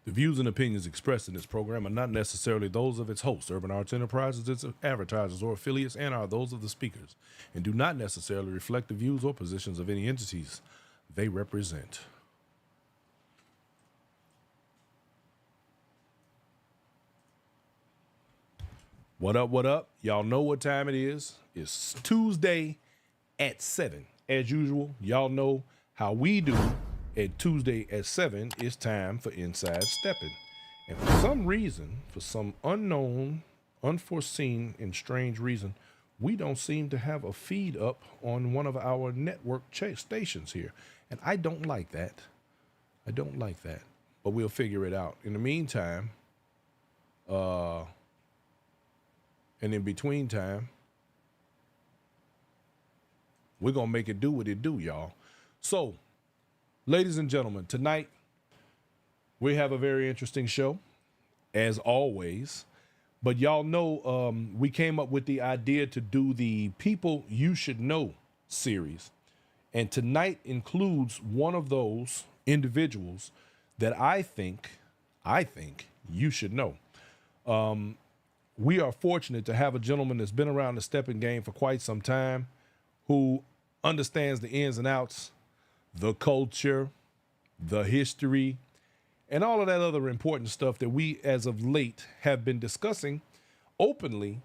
The views and opinions expressed in this program are not necessarily those of its hosts, Urban Arts Enterprises, its advertisers, or affiliates, and are those of the speakers, and do not necessarily reflect the views or positions of any entities they represent. What up, what up? Y'all know what time it is. It's Tuesday at 7. As usual, y'all know how we do at Tuesday at 7. It's time for Inside Steppin'. And for some reason, for some unknown, unforeseen, and strange reason, we don't seem to have a feed up on one of our network stations here. And I don't like that. I don't like that. But we'll figure it out. In the meantime, and in between time, we're going to make it do what it do, y'all. So, ladies and gentlemen, tonight we have a very interesting show, as always. But y'all know we came up with the idea to do the People You Should Know series. And tonight includes one of those individuals that I think you should know. We are fortunate to have a gentleman that's been around the stepping game for quite some time, who understands the ins and outs, the culture, the history, and all of that other important stuff that we, as of late, have been discussing openly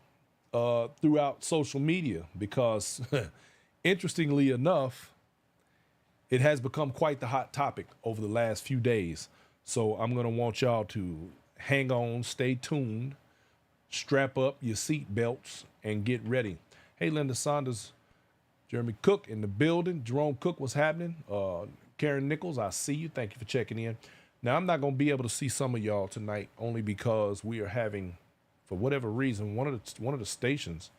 throughout social media. Because, interestingly enough, it has become quite the hot topic over the last few days. So I'm going to want y'all to hang on, stay tuned, strap up your seat belts, and get ready. Hey, Linda Saunders, Jeremy Cook in the building. Jerome Cook, what's happening? Karen Nichols, I see you. Thank you for checking in. Now, I'm not going to be able to see some of y'all tonight, only because we are having, for whatever reason, one of the stations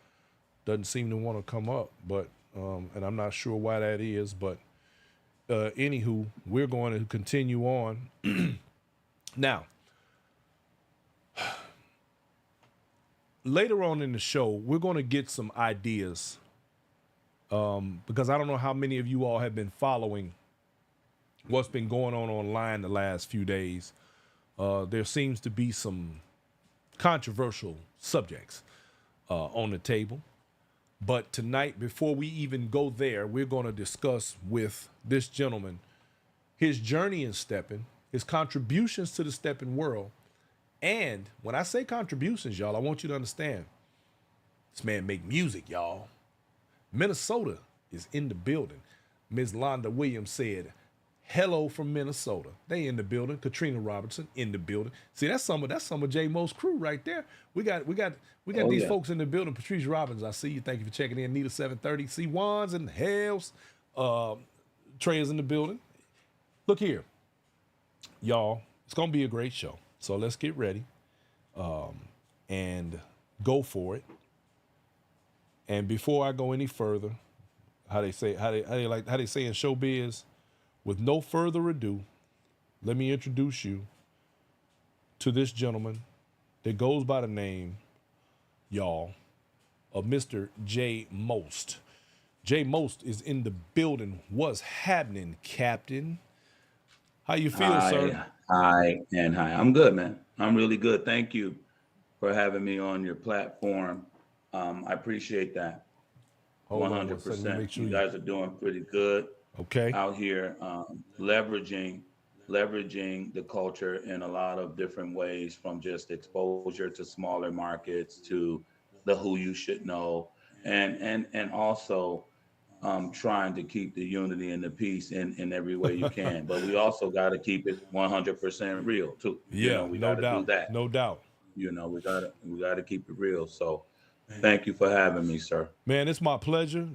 doesn't seem to want to come up, but and I'm not sure why that is. But anywho, we're going to continue on. Now, later on in the show, we're going to get some ideas, because I don't know how many of you all have been following what's been going on online the last few days. There seems to be some controversial subjects on the table. But tonight, before we even go there, we're going to discuss with this gentleman his journey in stepping, his contributions to the stepping world. And when I say contributions, y'all, I want you to understand, this man make music, y'all. Minnesota is in the building. Ms. Londa Williams said, hello from Minnesota. They in the building. Katrina Robertson in the building. See, that's some of J Mo's crew right there. We got these folks in the building. Patrice Robbins, I see you. Thank you for checking in. Nita 730. C Wands and Hales. Trey is in the building. Look here, y'all. It's gonna be a great show. So let's get ready and go for it. And before I go any further, how they say in showbiz, with no further ado, let me introduce you to this gentleman that goes by the name, y'all, of Mr. J Most. J Most is in the building. What's happening, Captain? How you feel, sir? Hi. I'm good, man. I'm really good. Thank you for having me on your platform. I appreciate that. Hold on 100%. Make sure you guys are doing pretty good. Okay. Out here, leveraging the culture in a lot of different ways, from just exposure to smaller markets to the who you should know, and also trying to keep the unity and the peace in every way you can. But we also got to keep it 100% real too. Yeah, we no got to doubt. do that. No doubt. We got to keep it real. So thank you for having me, sir. Man, it's my pleasure.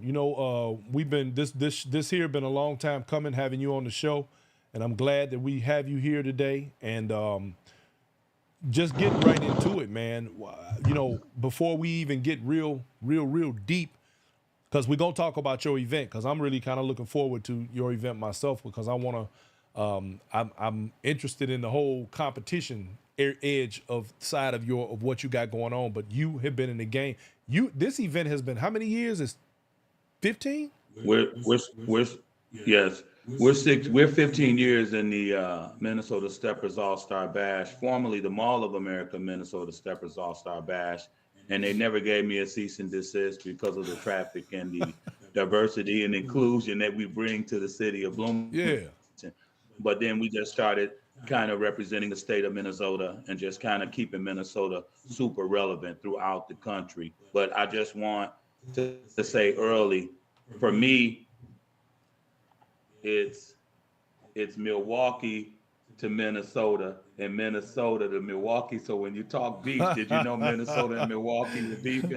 We've been this here been a long time coming, having you on the show, and I'm glad that we have you here today. And just getting right into it, man. Before we even get real deep, because we're gonna talk about your event, because I'm really kind of looking forward to your event myself, because I want to. I'm interested in the whole competition edge of side of what you got going on. But you have been in the game. This event has been how many years? It's 15? We're yes. We're 15 years in the Minnesota Steppers All-Star Bash, formerly the Mall of America Minnesota Steppers All-Star Bash, and they never gave me a cease and desist because of the traffic and the diversity and inclusion that we bring to the city of Bloomington. Yeah. But then we just started kind of representing the state of Minnesota and just kind of keeping Minnesota super relevant throughout the country. But I just want to say early, for me, it's Milwaukee to Minnesota and Minnesota to Milwaukee. So when you talk beef, did you know Minnesota and Milwaukee were beefing?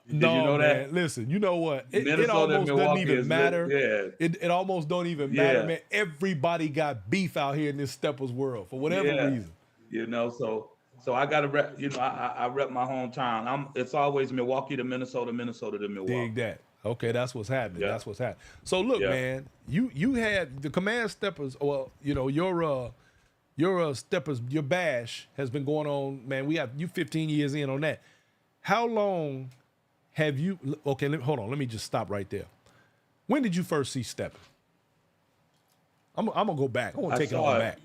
Did No, you know man. that? Listen, you know what? It Minnesota and almost doesn't Milwaukee even matter. yeah, It almost don't even matter, yeah, man. Everybody got beef out here in this Steppers world for whatever yeah. reason. So I gotta rep, I rep my hometown. It's always Milwaukee to Minnesota, Minnesota to Dig Milwaukee. that. Okay, that's what's happening. Yeah, That's what's happening. So look, yeah. man, you had the Command Steppers. Well, your Steppers, your bash has been going on, man. We have you 15 years in on that. How long have you? Okay, hold on. Let me just stop right there. When did you first see Steppin? I'm gonna go back. I want I to take it saw on it, back.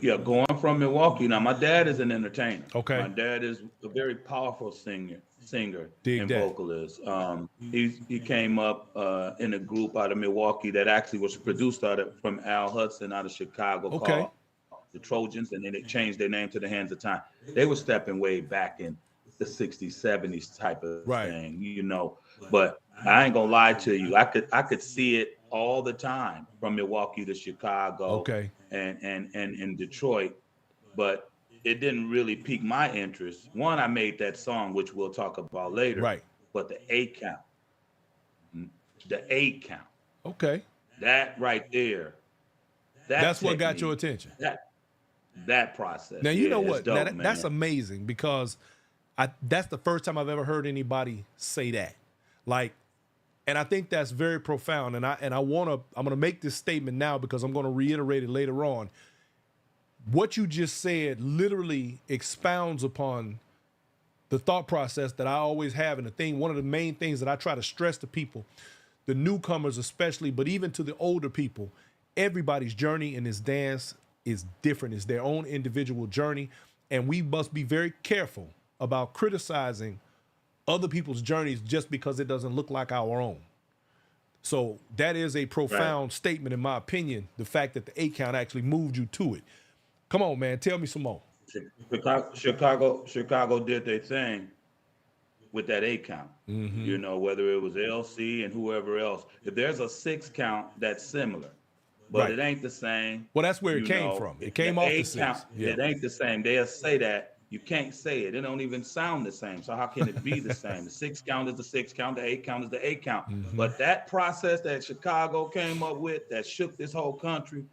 Yeah, going from Milwaukee. Now, my dad is an entertainer. Okay. My dad is a very powerful singer Dig and that. vocalist. He came up in a group out of Milwaukee that actually was produced from Al Hudson out of Chicago Okay. called the Trojans, and then they changed their name to the Hands of Time. They were stepping way back in the 60s, 70s type of Right. thing. But I ain't gonna lie to you. I could see it all the time from Milwaukee to Chicago Okay. and Detroit, but it didn't really pique my interest. One, I made that song, which we'll talk about later. Right. But the 8 count, the 8 count, Okay. that right there, That's what got your technique, attention. that process. Now you know it's what? dope, Now man. that's amazing because that's the first time I've ever heard anybody say that. Like, and I think that's very profound. And I'm gonna make this statement now because I'm gonna reiterate it later on. What you just said literally expounds upon the thought process that I always have, and one of the main things that I try to stress to people, the newcomers especially, but even to the older people, everybody's journey in this dance is different. It's their own individual journey, and we must be very careful about criticizing other people's journeys just because it doesn't look like our own. So that is a profound statement, in my opinion, the fact that the 8 count actually moved you to it. Come on, man, tell me some more. Chicago did their thing with that 8 count. Whether it was LC and whoever else. If there's a 6 count, that's similar, but Right. it ain't the same. Well, that's where it came from. It came off the 6. Yeah. It ain't the same. They'll say that. You can't say it. It don't even sound the same. So how can it be the same? The 6 count is the 6 count. The 8 count is the 8 count. But that process that Chicago came up with that shook this whole country,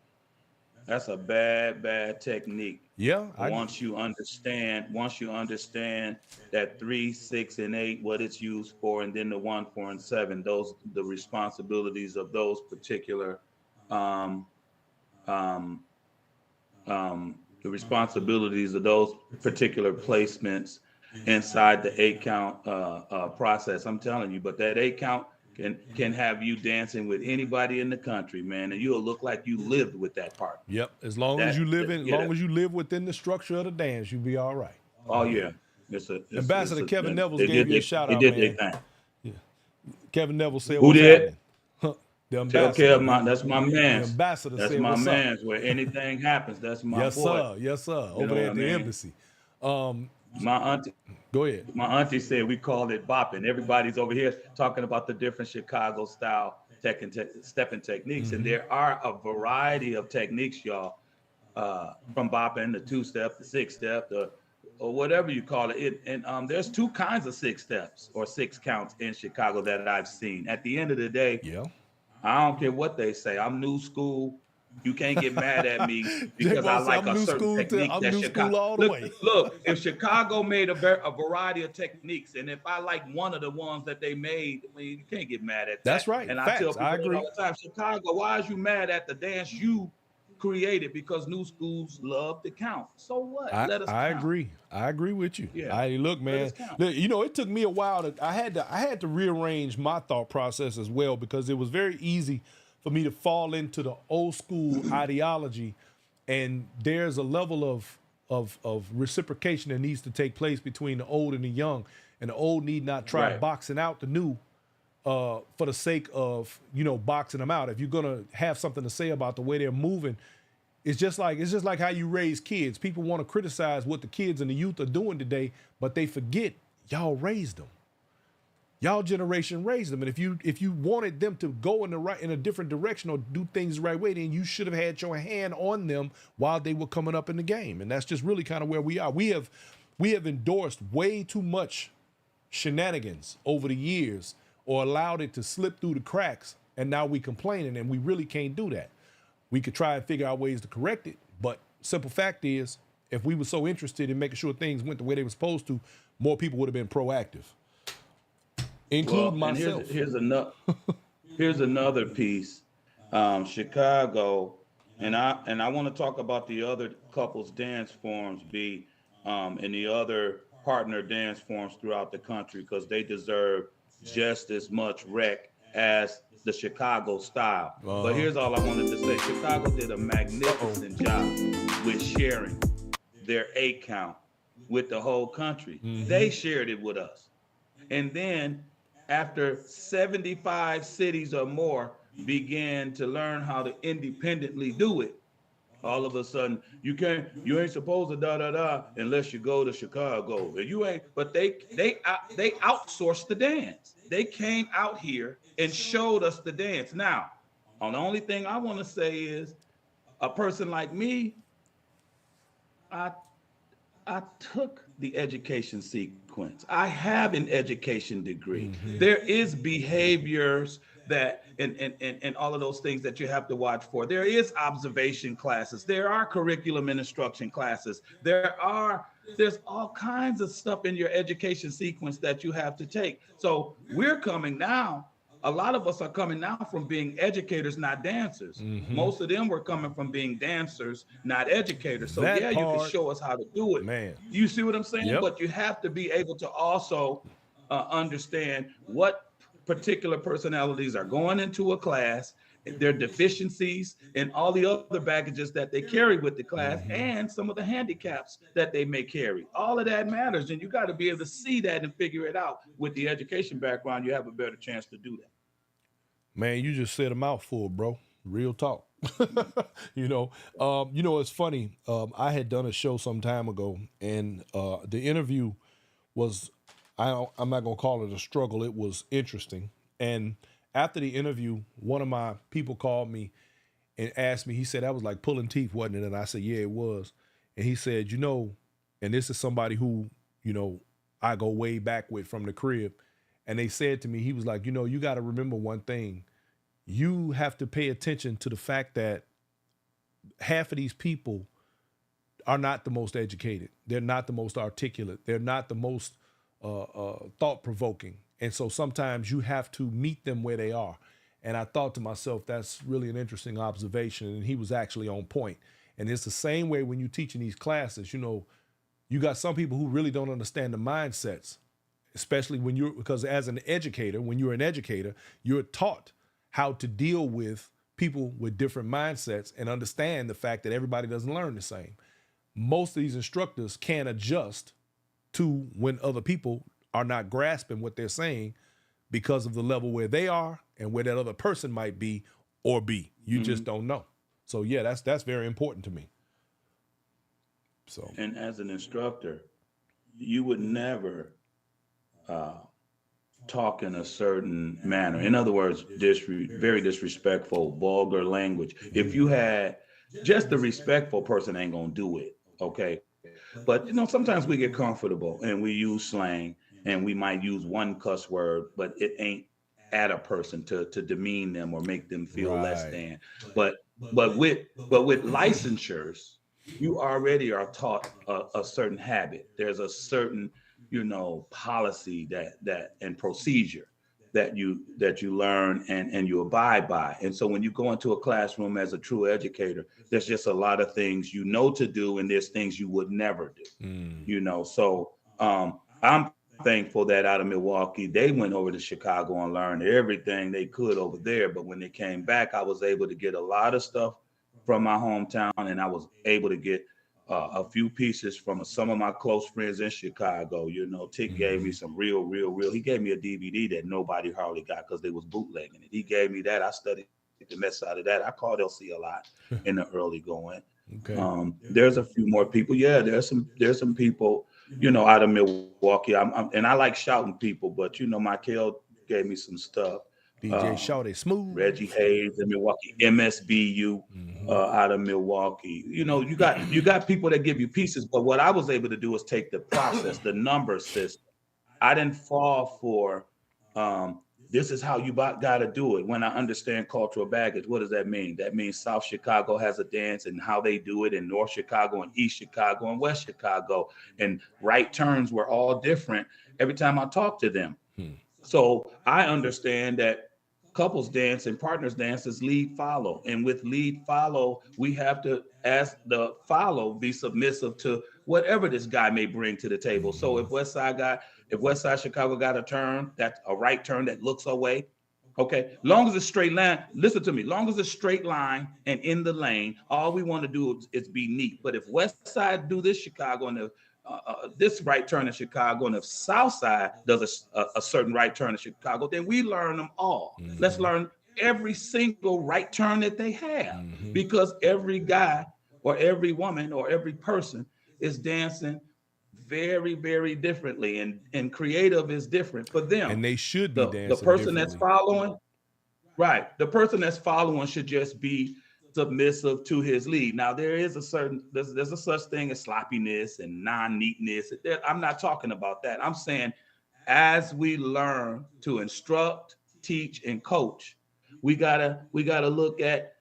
that's a bad technique. Yeah. Once you understand that 3, 6, and 8, what it's used for, and then the 1, 4, and 7, the responsibilities of those particular placements inside the 8 count process. I'm telling you, but that 8 count can have you dancing with anybody in the country, man, and you'll look like you lived with that part. Yep. As long as you live within the structure of the dance, you'll be all right. Oh yeah. Ambassador Kevin Neville gave you a shout out, They man. did their thing. Yeah. Kevin Neville said, Who what's did? happening? The Tell ambassador. Kev, that's my The man. ambassador That's said, my what's up? man. Where anything happens, that's my Yes, boy. sir. Yes, sir. You Over know there what at I the mean? embassy. My auntie, Go ahead. my auntie said we called it bopping. Everybody's over here talking about the different Chicago style stepping techniques, and there are a variety of techniques, y'all, from bopping, the 2-step, the 6-step, or whatever you call it. And there's 2 kinds of 6 steps or 6 counts in Chicago that I've seen. At the end of the day, Yeah. I don't care what they say. I'm new school. You can't get mad at me because I Boss, like I'm a new certain school technique I'm that new Chicago. school all the way. Look, if Chicago made a variety of techniques, and if I like one of the ones that they made, I mean, you can't get mad at that. That's right. And Facts. I tell people I agree. all the time, Chicago, why is you mad at the dance you created? Because new schools love to count. So what? Let us I count. agree. I agree with you. Yeah. Look, man. us count. Look, it took me a while I had to rearrange my thought process as well, because it was very easy for me to fall into the old school ideology, and there's a level of reciprocation that needs to take place between the old and the young, and the old need not try Right. boxing out the new for the sake of boxing them out. If you're gonna have something to say about the way they're moving, it's just like how you raise kids. People want to criticize what the kids and the youth are doing today, but they forget y'all raised them. Y'all generation raised them, and if you wanted them to go in a different direction or do things the right way, then you should have had your hand on them while they were coming up in the game. And that's just really kind of where we are. We have endorsed way too much shenanigans over the years, or allowed it to slip through the cracks, and now we complaining, and we really can't do that. We could try and figure out ways to correct it, but simple fact is, if we were so interested in making sure things went the way they were supposed to, more people would have been proactive, including myself. Here's another piece. Chicago, and I want to talk about the other couples dance forums, and the other partner dance forums throughout the country, because they deserve just as much rec as the Chicago style. But here's all I wanted to say. Chicago did a magnificent job with sharing their A count with the whole country. They shared it with us. And then after 75 cities or more began to learn how to independently do it, all of a sudden you ain't supposed to unless you go to Chicago. And you ain't, but they outsourced the dance. They came out here and showed us the dance. Now, the only thing I want to say is, a person like me, I took the education sequence. I have an education degree. There is behaviors that and all of those things that you have to watch for. There is observation classes. There are curriculum and instruction classes. There's all kinds of stuff in your education sequence that you have to take. So we're coming now. A lot of us are coming now from being educators, not dancers. Most of them were coming from being dancers, not educators. So you can show us how to do it. Man. You see what I'm saying? Yep. But you have to be able to also understand what particular personalities are going into a class, their deficiencies, and all the other baggages that they carry with the class, and some of the handicaps that they may carry. All of that matters, and you got to be able to see that and figure it out. With the education background, you have a better chance to do that. Man, you just said a mouthful, bro. Real talk. It's funny. I had done a show some time ago, and the interview was, I'm not going to call it a struggle. It was interesting. And after the interview, one of my people called me and asked me, he said, that was like pulling teeth, wasn't it? And I said, yeah, it was. And he said, and this is somebody who, I go way back with from the crib. And they said to me, he was like, you got to remember one thing. You have to pay attention to the fact that half of these people are not the most educated. They're not the most articulate. They're not the most thought-provoking. And so sometimes you have to meet them where they are. And I thought to myself, that's really an interesting observation. And he was actually on point. And it's the same way when you're teaching these classes. You got some people who really don't understand the mindsets, especially because as an educator, when you're an educator, you're taught how to deal with people with different mindsets and understand the fact that everybody doesn't learn the same. Most of these instructors can't adjust to when other people are not grasping what they're saying because of the level where they are and where that other person might be or be. You just don't know. So yeah, that's very important to me. So, and as an instructor, you would never talk in a certain manner. In other words, very disrespectful, vulgar language. If you had just the respectful person, ain't gonna do it. Okay. But sometimes we get comfortable and we use slang, and we might use one cuss word, but it ain't at a person to demean them or make them feel less than. But with licensures, you already are taught a certain habit. There's a certain policy that and procedure that you learn and you abide by. And so when you go into a classroom as a true educator, there's just a lot of things to do, and there's things you would never do. So I'm thankful that out of Milwaukee, they went over to Chicago and learned everything they could over there. But when they came back, I was able to get a lot of stuff from my hometown, and I was able to get a few pieces from some of my close friends in Chicago. You know, Tick gave me Mm-hmm. some real. He gave me a DVD that nobody hardly got because they was bootlegging it. He gave me that. I studied the mess out of that. I called LC a lot in the early going. Okay. There's a few more people. Yeah, there's some people, out of Milwaukee. And I like shouting people, but Michael gave me some stuff. DJ Um, Shawty Smooth. Reggie Hayes in Milwaukee, MSBU Mm-hmm. out of Milwaukee. You got people that give you pieces, but what I was able to do is take the process, the number system. I didn't fall for this is how you got to do it. When I understand cultural baggage, what does that mean? That means South Chicago has a dance and how they do it, in North Chicago and East Chicago and West Chicago, and right turns were all different every time I talk to them. Hmm. So I understand that couples dance and partners dance is lead follow. And with lead follow, we have to, as the follow, be submissive to whatever this guy may bring to the table. So Mm-hmm. if West Side Chicago got a turn, that's a right turn that looks away. Okay, long as it's straight line, listen to me. Long as it's straight line and in the lane, all we want to do is be neat. But if West Side do this Chicago and this right turn in Chicago, and if South Side does a certain right turn in Chicago, then we learn them all. Let's Mm-hmm. learn every single right turn that they have, Mm-hmm. because every guy or every woman or every person is dancing very, very differently, and creative is different for them. And they should be The dancing person that's differently. following, right, the person that's following should just be submissive to his lead. Now there is there's a such thing as sloppiness and non-neatness. I'm not talking about that. I'm saying as we learn to instruct, teach, and coach, we gotta look at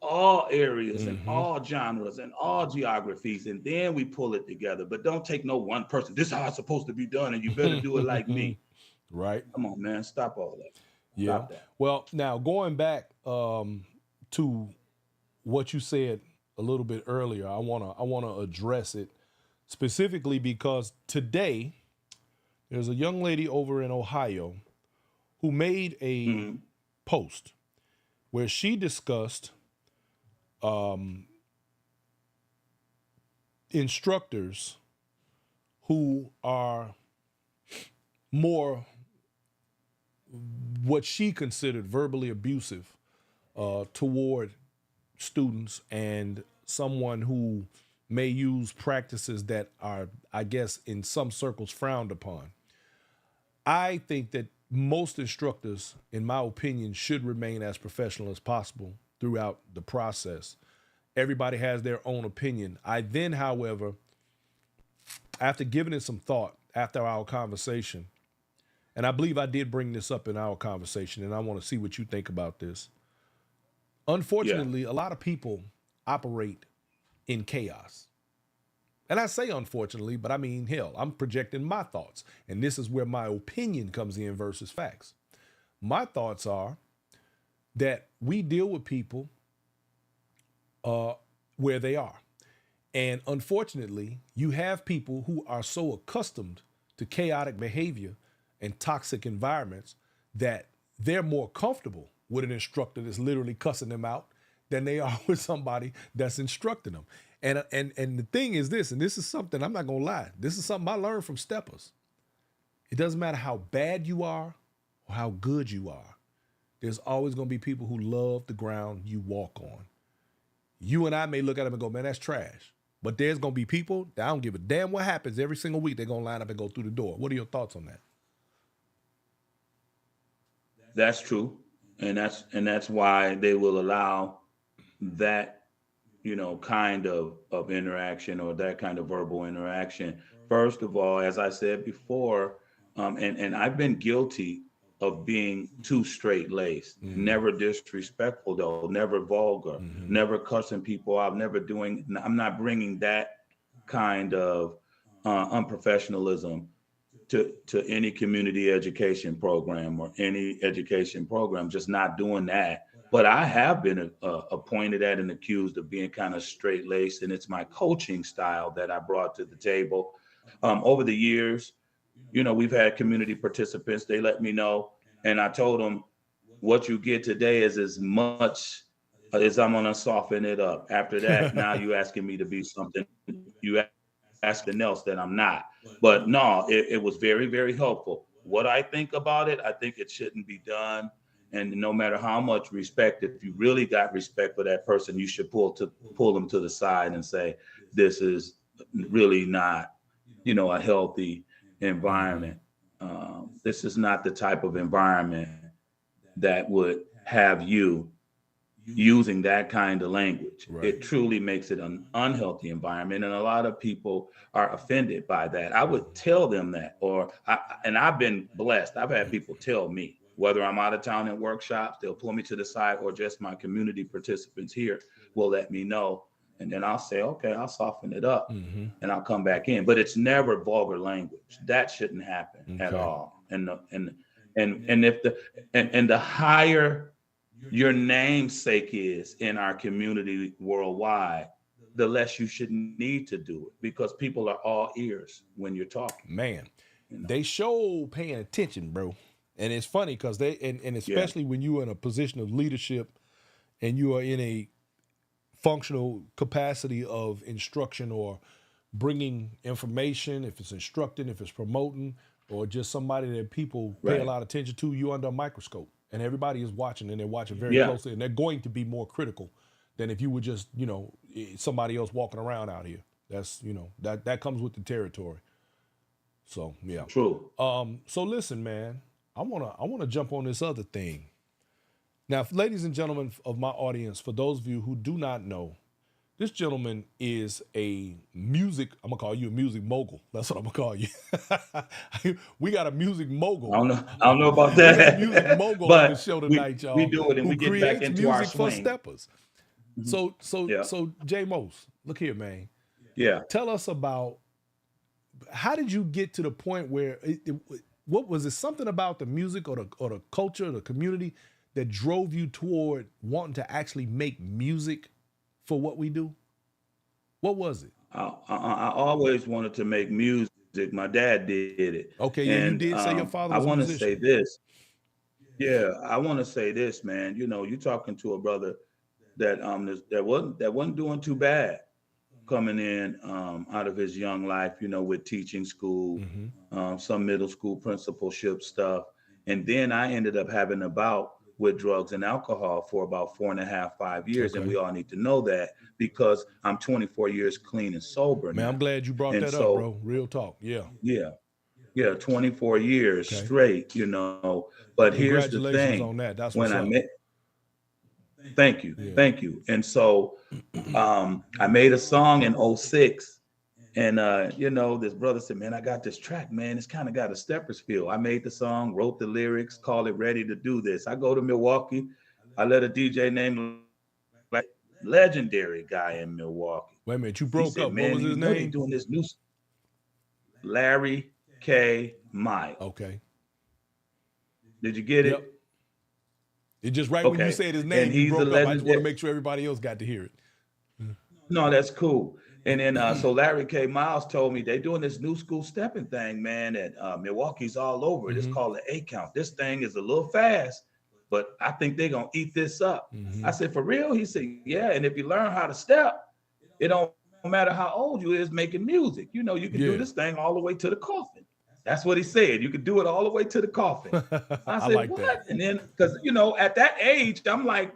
all areas and Mm-hmm. all genres and all geographies, and then we pull it together. But don't take no one person. This is how it's supposed to be done, and you better do it like me. Right. Come on, man, stop all that. Yeah. Stop that. Well, now going back to what you said a little bit earlier, I wanna address it specifically because today there's a young lady over in Ohio who made a Mm-hmm. post where she discussed um, instructors who are more what she considered verbally abusive toward students, and someone who may use practices that are, I guess, in some circles frowned upon. I think that most instructors, in my opinion, should remain as professional as possible throughout the process. Everybody has their own opinion. I then, however, after giving it some thought after our conversation, and I believe I did bring this up in our conversation, and I want to see what you think about this. Yeah. Unfortunately, a lot of people operate in chaos. And I say unfortunately, but I mean, hell, I'm projecting my thoughts. And this is where my opinion comes in versus facts. My thoughts are that we deal with people where they are. And unfortunately, you have people who are so accustomed to chaotic behavior and toxic environments that they're more comfortable with an instructor that's literally cussing them out than they are with somebody that's instructing them. And the thing is this, and this is something I'm not gonna lie, this is something I learned from steppers. It doesn't matter how bad you are or how good you are. There's always gonna be people who love the ground you walk on. You and I may look at them and go, man, that's trash. But there's gonna be people that I don't give a damn what happens every single week. They're gonna line up and go through the door. What are your thoughts on that? That's true, and that's why they will allow that kind of interaction, or that kind of verbal interaction. First of all, as I said before, and I've been guilty of being too straight laced, Mm-hmm. never disrespectful though, never vulgar, Mm-hmm. never cussing people out, never doing. I'm not bringing that kind of unprofessionalism to any community education program or any education program, just not doing that. But I have been appointed at and accused of being kind of straight laced, and it's my coaching style that I brought to the table over the years. We've had community participants. They let me know, and I told them what you get today is as much as I'm gonna soften it up. After that, now you asking me to be something. You asking else that I'm not. But no, it was very, very helpful. What I think about it, I think it shouldn't be done. And no matter how much respect, if you really got respect for that person, you should pull them to the side and say, "This is really not, a healthy Hmm. environment. This is not the type of environment that would have you using that kind of language. Right. It truly makes it an unhealthy environment, and a lot of people are offended by that. I would tell them that, and I've been blessed. I've had people tell me, whether I'm out of town in workshops, they'll pull me to the side, or just my community participants here will let me know, and then I'll say, okay, I'll soften it up, Hmm. and I'll come back in. But it's never vulgar language. That shouldn't happen at Okay. all. And if and the higher your namesake is in our community worldwide, the less you should need to do it, because people are all ears when you're talking. Man, You know, they show paying attention, bro. And it's funny because and yeah, especially when you're in a position of leadership and you are in a functional capacity of instruction or bringing information, if it's instructing, if it's promoting, or just somebody that people pay a right, lot of attention to, you under a microscope. And everybody is watching and they're watching very yeah, closely and they're going to be more critical than if you were just, somebody else walking around out here. That's, that comes with the territory. So yeah. true. So listen, man, I wanna jump on this other thing. Now, ladies and gentlemen of my audience, for those of you who do not know, this gentleman is a music. I'm gonna call you a music mogul. That's what I'm gonna call you. We got a music mogul. I don't know about We got a music that, mogul on the but show we tonight, we y'all, do it and who we get back creates into our music for swing. steppers. Mhm. Yeah, So J Mos, look here, man. yeah. Tell us about how did you get to the point where what was it something about the music or the culture or the community that drove you toward wanting to actually make music for what we do? What was it? I always wanted to make music. My dad did it, Okay, and yeah, you did say your I father want was to a say musician. this. Yeah, I want to say this, man. You're talking to a brother that wasn't doing too bad coming in out of his young life. With teaching school, Hmm. some middle school principalship stuff, and then I ended up having a bout with drugs and alcohol for about 4.5, 5 years, and Okay, we all need to know that because I'm 24 years clean and sober man, I'm now, glad you brought and that up, so bro. Real talk. Yeah. yeah, yeah, 24 years Okay. straight. But here's the thing: Congratulations on that. That's when what's I up. met, thank you, Yeah. thank you, and so I made a song in '06. And this brother said, "Man, I got this track, man. It's kind of got a steppers feel." I made the song, wrote the lyrics, called it "Ready to Do This." I go to Milwaukee. I let a DJ named legendary guy in Milwaukee. Wait a minute, you He broke said, up. What "Man, was his they name? doing this new Larry K. Miles. Okay. Did you get Yep. it? It just right when you Okay." said his And name, you he's a broke up. I just want to legendary. make sure everybody else got to hear it. No, that's cool. And then so Larry K. Miles told me they doing this new school stepping thing, man, and Milwaukee's all over it. It's Hmm. called the A count. This thing is a little fast, but I think they're gonna eat this up. I Hmm. said, for real? He said, yeah. And if you learn how to step, it don't matter how old you is making music. You can do this Yeah. thing all the way to the coffin. That's what he said. You could do it all the way to the coffin. I I said, like what? that. And then because at that age, I'm like,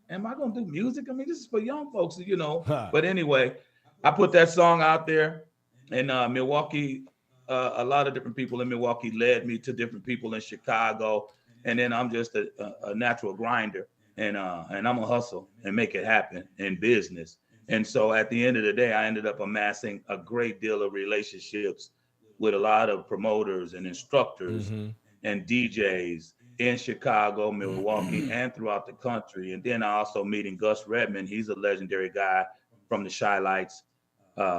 am I gonna do music? I mean, this is for young folks. Ha. But anyway, I put that song out there, and Milwaukee. A lot of different people in Milwaukee led me to different people in Chicago, and then I'm just a natural grinder, and I'm a hustle and make it happen in business. And so at the end of the day, I ended up amassing a great deal of relationships with a lot of promoters and instructors Hmm. and DJs in Chicago, Milwaukee, and throughout the country. And then I also meeting Gus Redmond. He's a legendary guy from the Shy Lights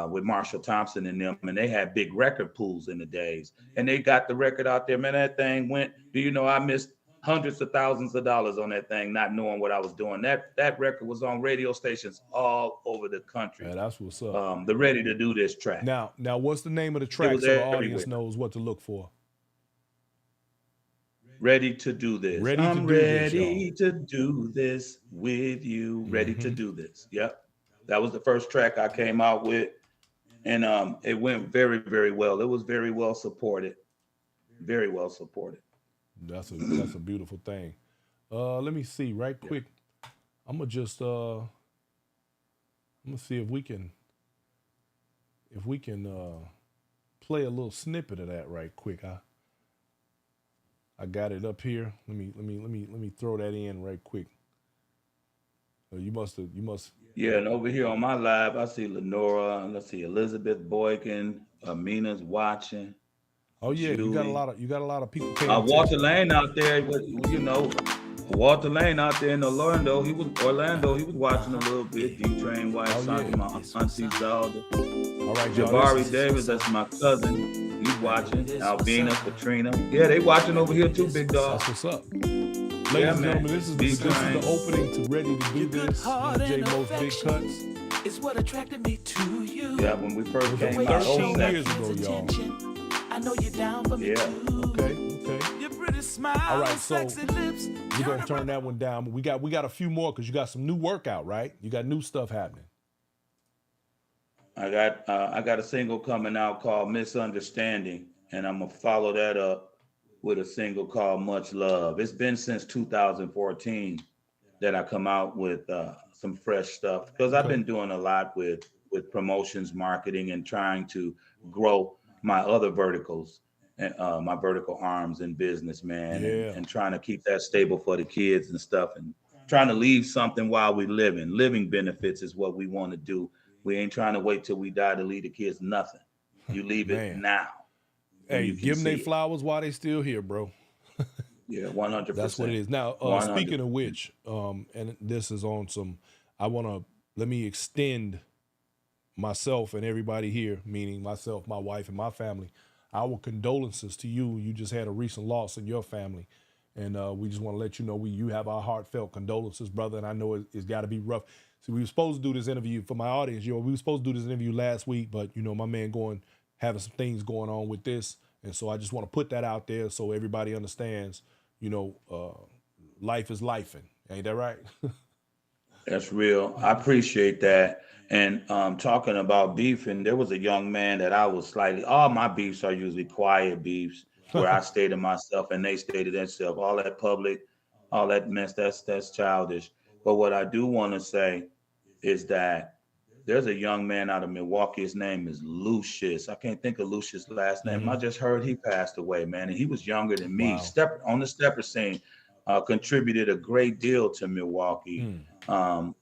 with Marshall Thompson and them, and they had big record pools in the days. And they got the record out there. Man, that thing went. Do you know I missed hundreds of thousands of dollars on that thing, not knowing what I was doing. That record was on radio stations all over the country. Yeah, that's what's up. The Ready to Do This track. Now, what's the name of the It track was so the everywhere. audience knows what to look for? Ready to do this. Ready to I'm do this, ready to do this with you. Ready to do this. Yep. That was the first track I came out with. And it went very, very well. It was very well supported. Very well supported. That's a beautiful thing. Let me see right quick. I'm gonna just I'm gonna see if we can play a little snippet of that right quick. I got it up here. Let me throw that in right quick. You must. Yeah, and over here on my live, I see Lenora, and let's see Elizabeth Boykin, Amina's watching. Oh yeah, you got a lot of people paying Walter attention. Lane out there, Walter Lane out there in Orlando. He was watching a little bit. D Train, White Santi, my auntie Zelda. All right, y'all. Jabari Davis, that's my cousin. He's watching. Albina, Katrina. Yeah, they watching over here too, big dog. That's what's up. Ladies and gentlemen, this is the opening to Ready to Do This. J Most Big Cuts. It's what attracted me to you. Yeah, when we first came out, 13 years ago, y'all. I know you're down for me too. Okay. Your pretty smile, All right, so sexy lips. we're gonna turn that one down. We got a few more because you got some new workout, right? You got new stuff happening. I got a single coming out called Misunderstanding, and I'm gonna follow that up with a single called Much Love. It's been since 2014 that I come out with some fresh stuff because I've been doing a lot with promotions, marketing, and trying to grow my other verticals, my vertical arms in business, man, and trying to keep that stable for the kids and stuff, and trying to leave something while we living. Living benefits is what we want to do. We ain't trying to wait till we die to leave the kids nothing. You leave it now. Hey, give them their flowers while they still here, bro. Yeah, 100%. That's what it is. Now, speaking of which, and this is on some, let me extend myself and everybody here, meaning myself, my wife, and my family, our condolences to you. You just had a recent loss in your family. And we just want to let you know you have our heartfelt condolences, brother. And I know it's got to be rough. See, we were supposed to do this interview for my audience. We were supposed to do this interview last week, but my man having some things going on with this. And so I just want to put that out there so everybody understands, life is lifing. Ain't that right? That's real. I appreciate that. And talking about beefing, there was a young man that I was all my beefs are usually quiet beefs where I stay to myself and they stay to themselves. All that public, all that mess, that's childish. But what I do want to say is that there's a young man out of Milwaukee. His name is Lucius. I can't think of Lucius' last name. I just heard he passed away, man. And he was younger than me. Wow. On the stepper scene, contributed a great deal to Milwaukee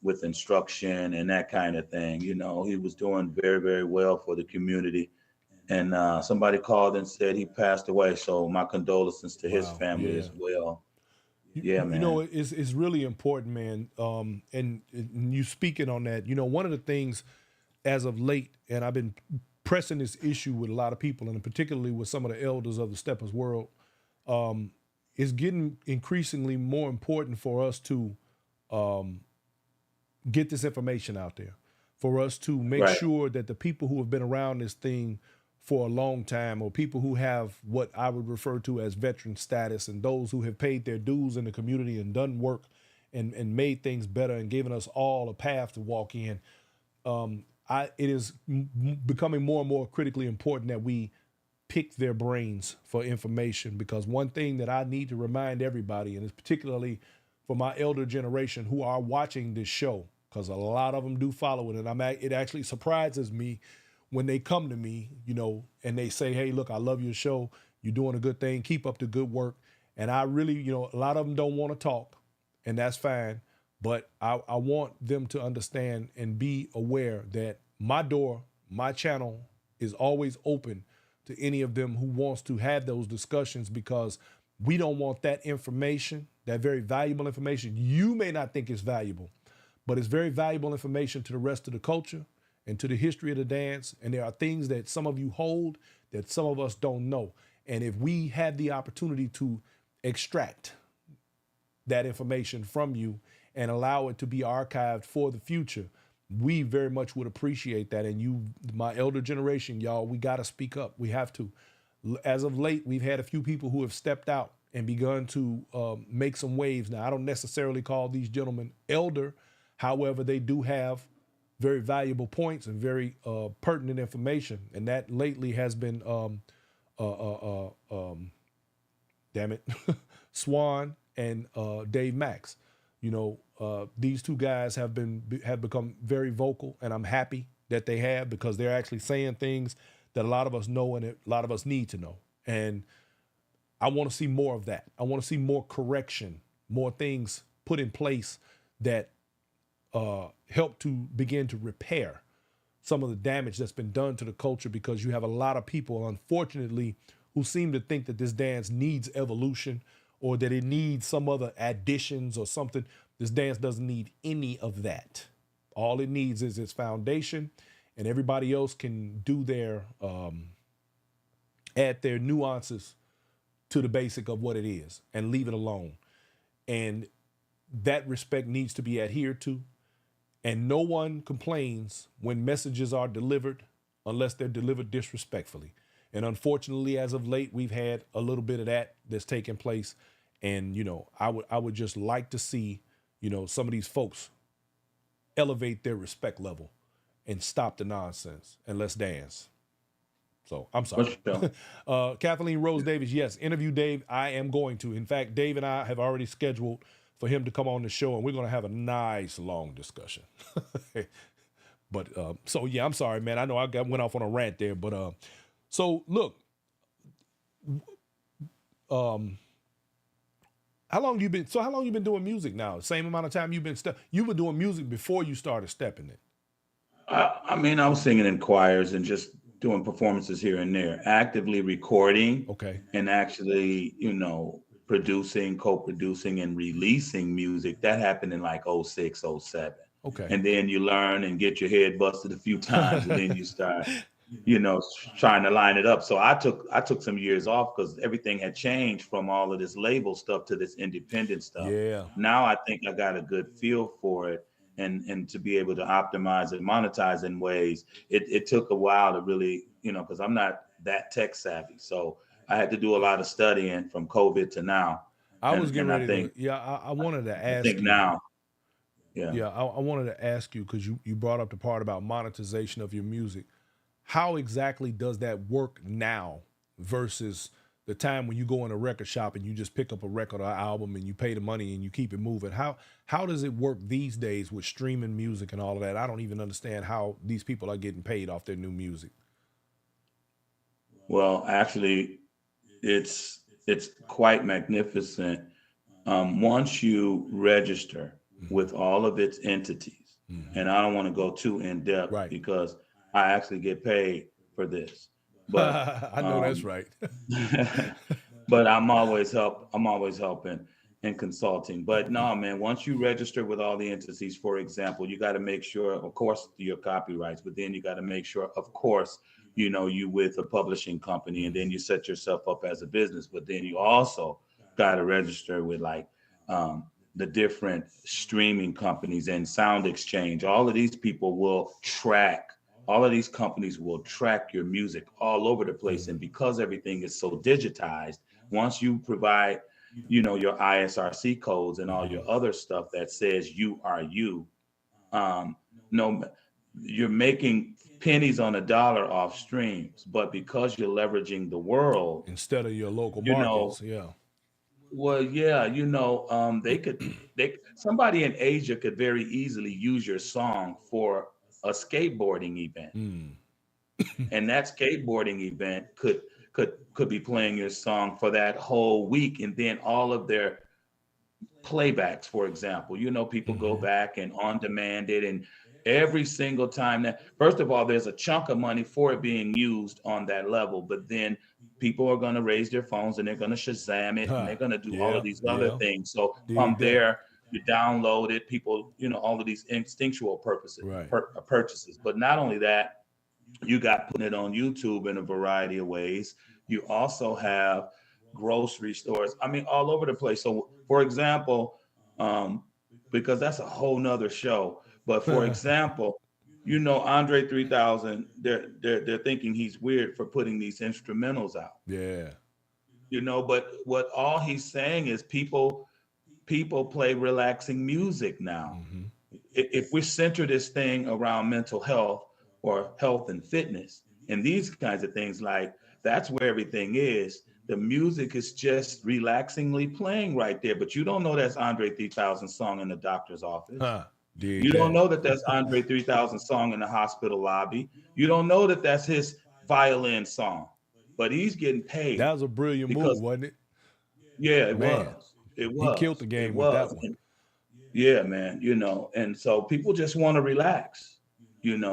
with instruction and that kind of thing. He was doing very, very well for the community. And somebody called and said he passed away. So my condolences to his family as well. Yeah, man. It's really important, man. And you speaking on that, one of the things as of late, and I've been pressing this issue with a lot of people, and particularly with some of the elders of the Steppers world, it's getting increasingly more important for us to get this information out there, for us to make sure that the people who have been around this thing for a long time, or people who have what I would refer to as veteran status, and those who have paid their dues in the community and done work and made things better and given us all a path to walk in, it is becoming more and more critically important that we pick their brains for information, because one thing that I need to remind everybody, and it's particularly for my elder generation who are watching this show, because a lot of them do follow it, and it actually surprises me when they come to me, and they say, hey, look, I love your show. You're doing a good thing. Keep up the good work. And I really, a lot of them don't want to talk, and that's fine. But I want them to understand and be aware that my door, my channel is always open to any of them who wants to have those discussions, because we don't want that information, that very valuable information. You may not think it's valuable, but it's very valuable information to the rest of the culture and to the history of the dance. And there are things that some of you hold that some of us don't know. And if we have the opportunity to extract that information from you and allow it to be archived for the future, we very much would appreciate that. And you, my elder generation, y'all, we got to speak up. We have to. As of late, we've had a few people who have stepped out and begun to make some waves. Now, I don't necessarily call these gentlemen elder. However, they do have very valuable points and very pertinent information. And that lately has been, damn it, Swan and Dave Max. You know, these two guys have become very vocal, and I'm happy that they have, because they're actually saying things that a lot of us know and a lot of us need to know. And I want to see more of that. I want to see more correction, more things put in place that help to begin to repair some of the damage that's been done to the culture, because you have a lot of people, unfortunately, who seem to think that this dance needs evolution or that it needs some other additions or something. This dance doesn't need any of that. All it needs is its foundation, and everybody else can do their, add their nuances to the basic of what it is and leave it alone. And that respect needs to be adhered to. And no one complains when messages are delivered unless they're delivered disrespectfully. And unfortunately, as of late, we've had a little bit of that that's taken place. And, you know, I would just like to see, you know, some of these folks elevate their respect level and stop the nonsense and let's dance. So I'm sorry. Kathleen Rose Davis, yes, interview Dave. I am going to. In fact, Dave and I have already scheduled for him to come on the show, and we're going to have a nice long discussion. But so yeah, I'm sorry, man. I know I went off on a rant there, but so look, how long you been doing music now? Same amount of time you've been you were doing music before you started stepping it. I mean, I was singing in choirs and just doing performances here and there, actively recording, Okay. and actually, you know, producing, co-producing, and releasing music. That happened in like 06, 07. Okay. And then you learn and get your head busted a few times, and then you start, you know, trying to line it up. So I took some years off because everything had changed from all of this label stuff to this independent stuff. Yeah. Now I think I got a good feel for it, and to be able to optimize and monetize in ways. It took a while to really, you know, because I'm not that tech savvy. So I had to do a lot of studying from COVID to now. I was getting ready think, to, yeah, I wanted to ask I think you. now, yeah. Yeah, I wanted to ask you, because you brought up the part about monetization of your music. How exactly does that work now versus the time when you go in a record shop and you just pick up a record or album and you pay the money and you keep it moving? How does it work these days with streaming music and all of that? I don't even understand how these people are getting paid off their new music. Well, actually, it's quite magnificent. Once you register with all of its entities, and I don't want to go too in depth, Right. because I actually get paid for this. But I know that's right. but I'm always helping and consulting. But no, man, once you register with all the entities, for example, you got to make sure, of course, your copyrights, but then you got to make sure, of course, you know, you with a publishing company, and then you set yourself up as a business. But then you also got to register with like the different streaming companies and Sound Exchange. All of these people will track. All of these companies will track your music all over the place. And because everything is so digitized, once you provide, you know, your ISRC codes and all your other stuff that says you are you, no, you're making pennies on a dollar off streams. But because you're leveraging the world Instead of your local you markets, know, yeah. well, yeah, you know, somebody in Asia could very easily use your song for a skateboarding event, and that skateboarding event could be playing your song for that whole week, and then all of their playbacks, for example, you know, people go back and on demand it, and every single time that, first of all, there's a chunk of money for it being used on that level, but then people are going to raise their phones and they're going to Shazam it, and they're going to do all of these other things. So from there, you download it, people, you know, all of these instinctual purposes, purchases. But not only that, you got putting it on YouTube in a variety of ways. You also have grocery stores, I mean, all over the place. So for example, um, because that's a whole nother show. But for example, Andre 3000, they're thinking he's weird for putting these instrumentals out. Yeah. But what all he's saying is people play relaxing music now. Hmm. If we center this thing around mental health or health and fitness and these kinds of things, like that's where everything is. The music is just relaxingly playing right there, but you don't know that's Andre 3000 song in the doctor's office. Huh. Dig You don't that. know that that's Andre 3000 song in the hospital lobby. You don't know that that's his violin song, but he's getting That paid was a brilliant move, because, wasn't it? yeah, it Man, was. It he killed was. the It game with that was. one. Yeah, man, and so people just want to relax.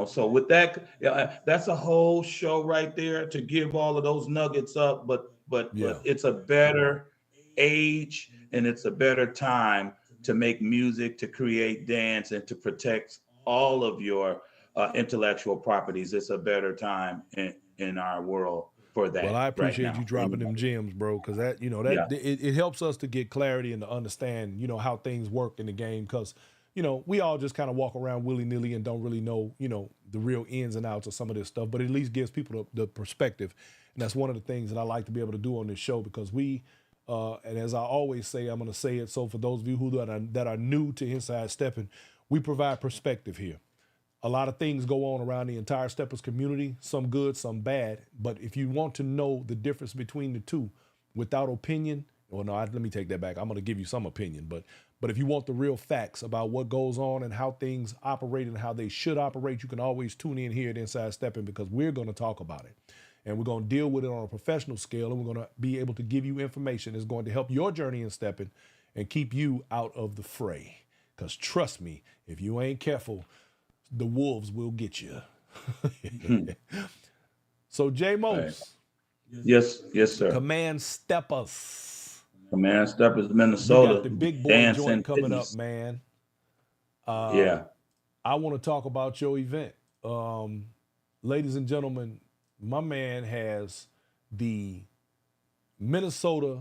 So with that, yeah, that's a whole show right there to give all of those nuggets up, Yeah. but it's a better age and it's a better time to make music, to create dance, and to protect all of your intellectual properties. It's a better time in our world for Well, that I right appreciate you now for dropping them anybody. gems, bro, because that Yeah. it helps us to get clarity and to understand how things work in the game. Because we all just kind of walk around willy nilly and don't really know the real ins and outs of some of this stuff. But it at least gives people the perspective, and that's one of the things that I like to be able to do on this show because and as I always say, I'm going to say it. So for those of you who that are new to Inside Stepping, we provide perspective here. A lot of things go on around the entire steppers community, some good, some bad. But if you want to know the difference between the two without opinion, well, no, let me take that back. I'm going to give you some opinion, but if you want the real facts about what goes on and how things operate and how they should operate, you can always tune in here at Inside Stepping because we're going to talk about it. And we're going to deal with it on a professional scale, and we're going to be able to give you information that's going to help your journey in stepping and keep you out of the fray. Because trust me, if you ain't careful, the wolves will get you. So J Right. Mos, Yes, yes, sir. Command Steppers. Command Steppers, You got Minnesota, the big boy dance joint and coming up, fitness. man. Yeah. I want to talk about your event. Ladies and gentlemen, my man has the Minnesota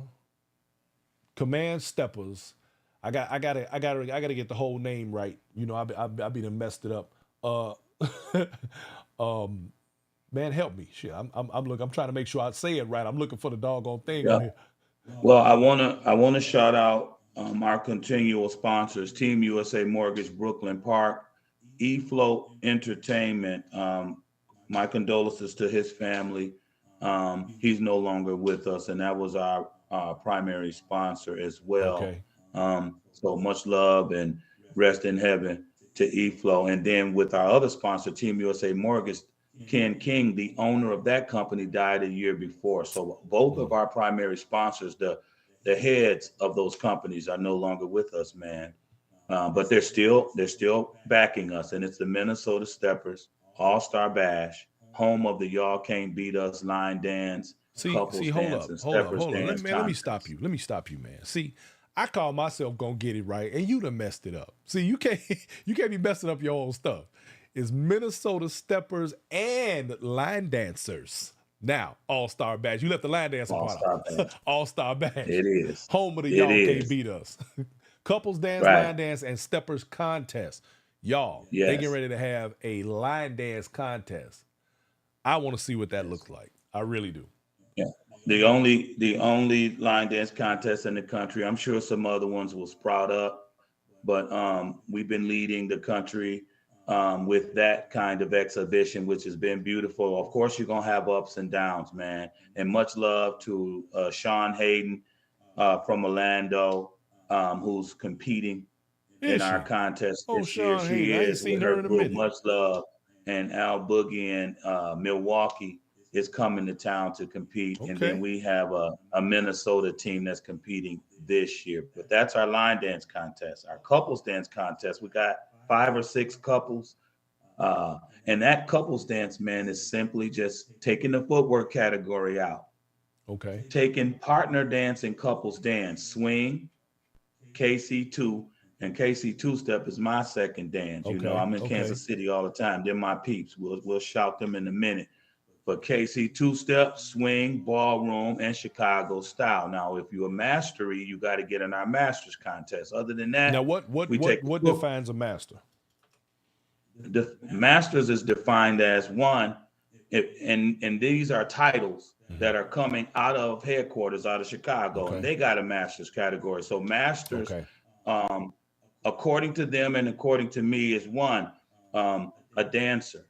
Command Steppers. I gotta get the whole name right. I be done messed it up. Uh, man, help me. Shit, I'm trying to make sure I say it right. I'm looking for the doggone thing Yeah. on here. Well, I wanna shout out our continual sponsors: Team USA Mortgage, Brooklyn Park, eFloat Entertainment. My condolences to his family. He's no longer with us, and that was our primary sponsor as well. Okay. So much love and rest in heaven to eFlow. And then with our other sponsor, Team USA Mortgage, Ken King, the owner of that company, died a year before. So both of our primary sponsors, the heads of those companies, are no longer with us, man. But they're still backing us, and it's the Minnesota Steppers All-Star Bash, home of the Y'all Can't Beat Us line dance, See, couples hold dance, up, and hold up, steppers hold up. dance Let me stop contest. you. Let me stop you, man. See, I call myself gonna get it right, and you done messed it up. See, you can't you can't be messing up your own stuff. It's Minnesota Steppers and line dancers. Now, All-Star Bash. You left the line dancing part All-Star out. Bash. All-Star Bash. It is. Home of the It Y'all Can't is. Beat Us. Couples dance, Right. line dance, and steppers contest. Y'all, they get Yes. ready to have a line dance contest. I want to see what that looks like. I really do. Yeah. The only line dance contest in the country. I'm sure some other ones will sprout up, but we've been leading the country with that kind of exhibition, which has been beautiful. Of course, you're gonna have ups and downs, man. And much love to Sean Hayden from Orlando, who's competing in Is our she? contest Oh, this year. Sean She Hayden. I ain't is seen with her her in a group, minute. Much Love, and Al Boogie in Milwaukee is coming to town to compete. And then Okay. we have a Minnesota team that's competing this year. But that's our line dance contest. Our couples dance contest, we got 5 or 6 couples. And that couples dance, man, is simply just taking the footwork category out, Okay. taking partner dance and couples dance, swing, KC2, and KC2 step is my second dance. Okay. I'm in Okay. Kansas City all the time. They're my peeps. We'll shout them in a minute. but KC two-step, swing, ballroom, and Chicago style. Now, if you're a mastery, you got to get in our masters contest. Other than that, Now, what we take defines a master? the masters is defined as one, and these are titles that are coming out of headquarters out of Chicago, Okay. and they got a masters category. So masters, Okay. according to them and according to me, is one, a dancer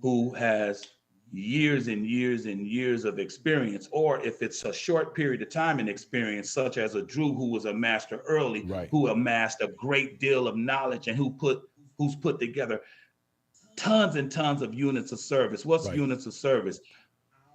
who has years and years and years of experience, or if it's a short period of time in experience, such as a Drew who was a master early, Right. who amassed a great deal of knowledge and who's put together tons and tons of units of service. What's Right. units of service?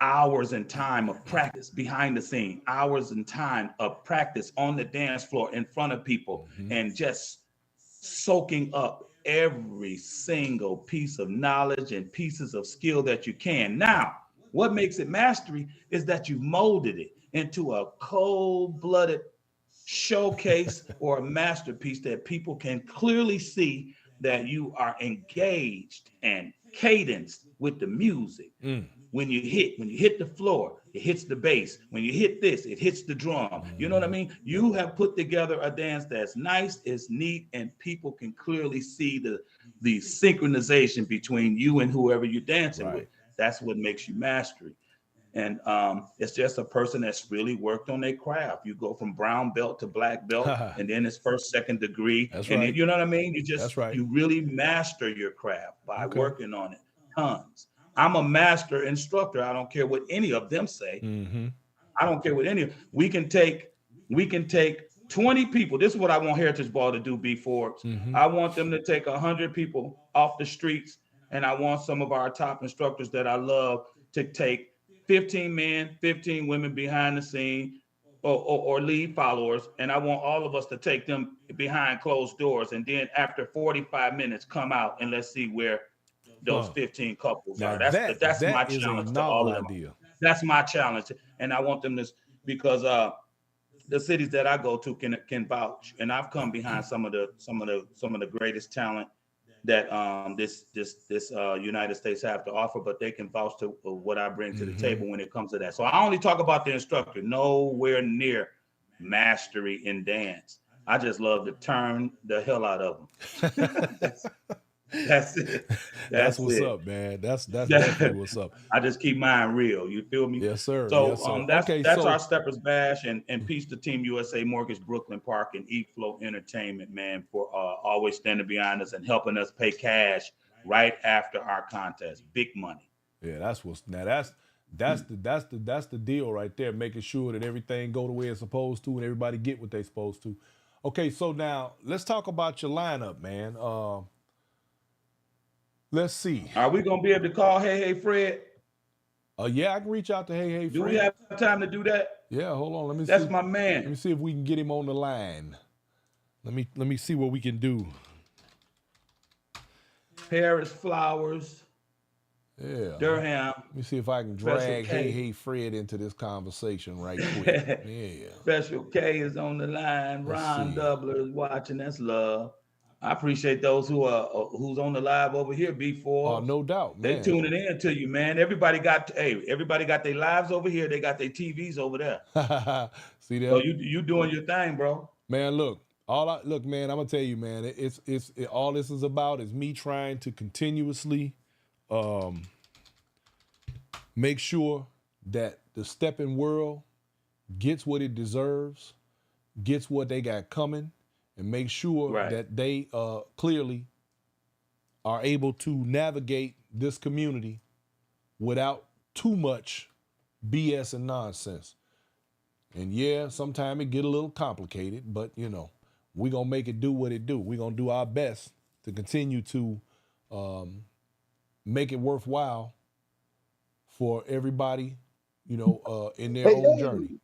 Hours and time of practice behind the scene, hours and time of practice on the dance floor in front of people, and just soaking up every single piece of knowledge and pieces of skill that you can. Now, what makes it mastery is that you've molded it into a cold-blooded showcase or a masterpiece that people can clearly see that you are engaged and cadenced with the music. When you hit the floor, it hits the bass. When you hit this, it hits the drum. You know what I mean? You have put together a dance that's nice, it's neat, and people can clearly see the synchronization between you and whoever you're dancing Right. with. That's what makes you mastery. And it's just a person that's really worked on their craft. You go from brown belt to black belt, and then it's first, second degree. That's and right. then, you know what I mean? That's right. You really master your craft by Okay. working on it. Tons. I'm a master instructor. I don't care what any of them say. I don't care what any. We can take 20 people. This is what I want Heritage Ball to do, B Forbes. I want them to take 100 people off the streets, and I want some of our top instructors that I love to take 15 men, 15 women behind the scene, or lead followers, and I want all of us to take them behind closed doors, and then after 45 minutes, come out and let's see where those 15 couples Now are. That's my is challenge a to all novel of them. idea. That's my challenge, and I want them to, because the cities that I go to can vouch, and I've come behind some of the greatest talent that this United States have to offer, but they can vouch to what I bring to the table when it comes to that. So I only talk about the instructor, nowhere near mastery in dance. I just love to turn the hell out of them. That's it. That's what's it. up, man. That's definitely what's up. I just keep mine real. You feel me? Yes, sir. So Yes, sir. that's our Steppers Bash, and peace to Team USA Mortgage Brooklyn Park and Eat Flow Entertainment, man, for always standing behind us and helping us pay cash right after our contest. Big money. Yeah, that's the deal right there, making sure that everything go the way it's supposed to and everybody get what they supposed to. Okay, so now let's talk about your lineup, man. Let's see. Are we gonna be able to call Hey Fred? Yeah, I can reach out to Hey Fred. Do we have time to do that? Yeah, hold on. Let me see. That's my man. Let me see if we can get him on the line. Let me see what we can do. Paris Flowers. Yeah. Durham. Let me see if I can drag Hey Fred into this conversation right quick. Yeah. Special K is on the line. Ron Doubler is watching. That's love. I appreciate those who's on the live over here, B4. Oh, no doubt, man. They tuning in to you, man. Everybody got their lives over here. They got their TVs over there. See that? So you doing your thing, bro. Man, look, man, I'm gonna tell you, man, it's all this is about is me trying to continuously make sure that the Steppin world gets what it deserves, gets what they got coming, and make sure that they clearly are able to navigate this community without too much BS and nonsense. And yeah, sometimes it get a little complicated, but you know, we're gonna make it do what it do. We're gonna do our best to continue to make it worthwhile for everybody, you know, in their own journey.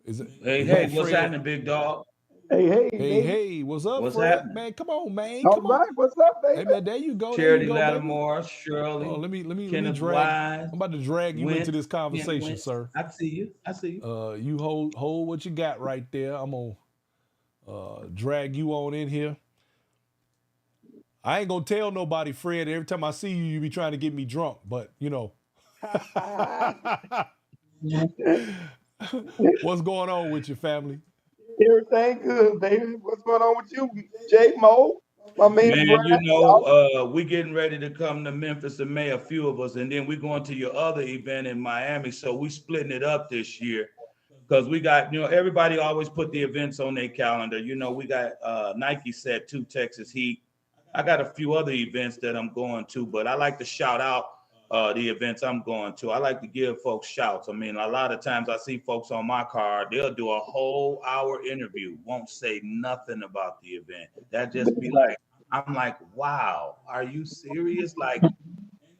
Is it? Hey, what's happening, big dog? Hey, what's up, what's Fred? happening? Man, come on, man. All right, what's up, baby? Hey, man, there you go. Charity there you go, Lattimore, Shirley. Oh, let me Kenneth drag. Wise, I'm about to drag you into this conversation, Wentz. sir. I see you. You hold what you got right there. I'm gonna drag you on in here. I ain't gonna tell nobody, Fred. Every time I see you, you be trying to get me drunk, but you know. What's going on with your family? Everything good, baby. What's going on with you, J Mo? My man, Man, Brad. we getting ready to come to Memphis in May, a few of us, and then we going to your other event in Miami. So we splitting it up this year because we got, everybody always put the events on their calendar. We got Nike set to Texas Heat. I got a few other events that I'm going to, but I like to shout out the events I'm going to. I like to give folks shouts. I mean, a lot of times I see folks on my card, they'll do a whole hour interview, won't say nothing about the event. That just be like, I'm like, wow, are you serious? Like,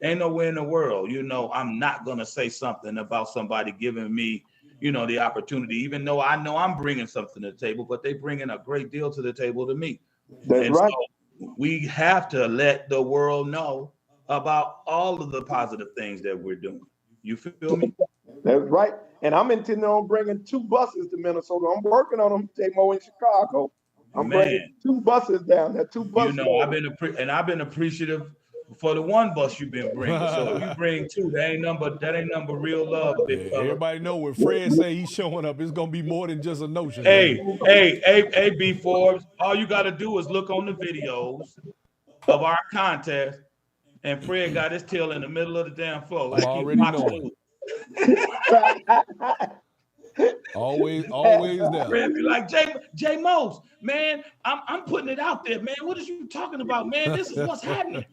ain't nowhere in the world, I'm not going to say something about somebody giving me, the opportunity, even though I know I'm bringing something to the table, but they bringing a great deal to the table to me. That's And right. so we have to let the world know about all of the positive things that we're doing. You feel me? That's right. And I'm intending on bringing 2 buses to Minnesota. I'm working on them, J Mo, in Chicago. I'm bringing Man, 2 buses down there, 2 bus I've loads. been appreciative for the one bus you've been bringing. So if you bring two, that ain't number real love, Yeah, big fella. everybody know when Fred say he's showing up, it's gonna be more than just a notion, Hey, man. hey, B Forbes, all you got to do is look on the videos of our contest, and Fred got his tail in the middle of the damn floor I'm like he already boxed knowing. loose. Always there. Fred be like, J Mose, man, I'm putting it out there, man. What is you talking about, man? This is what's happening,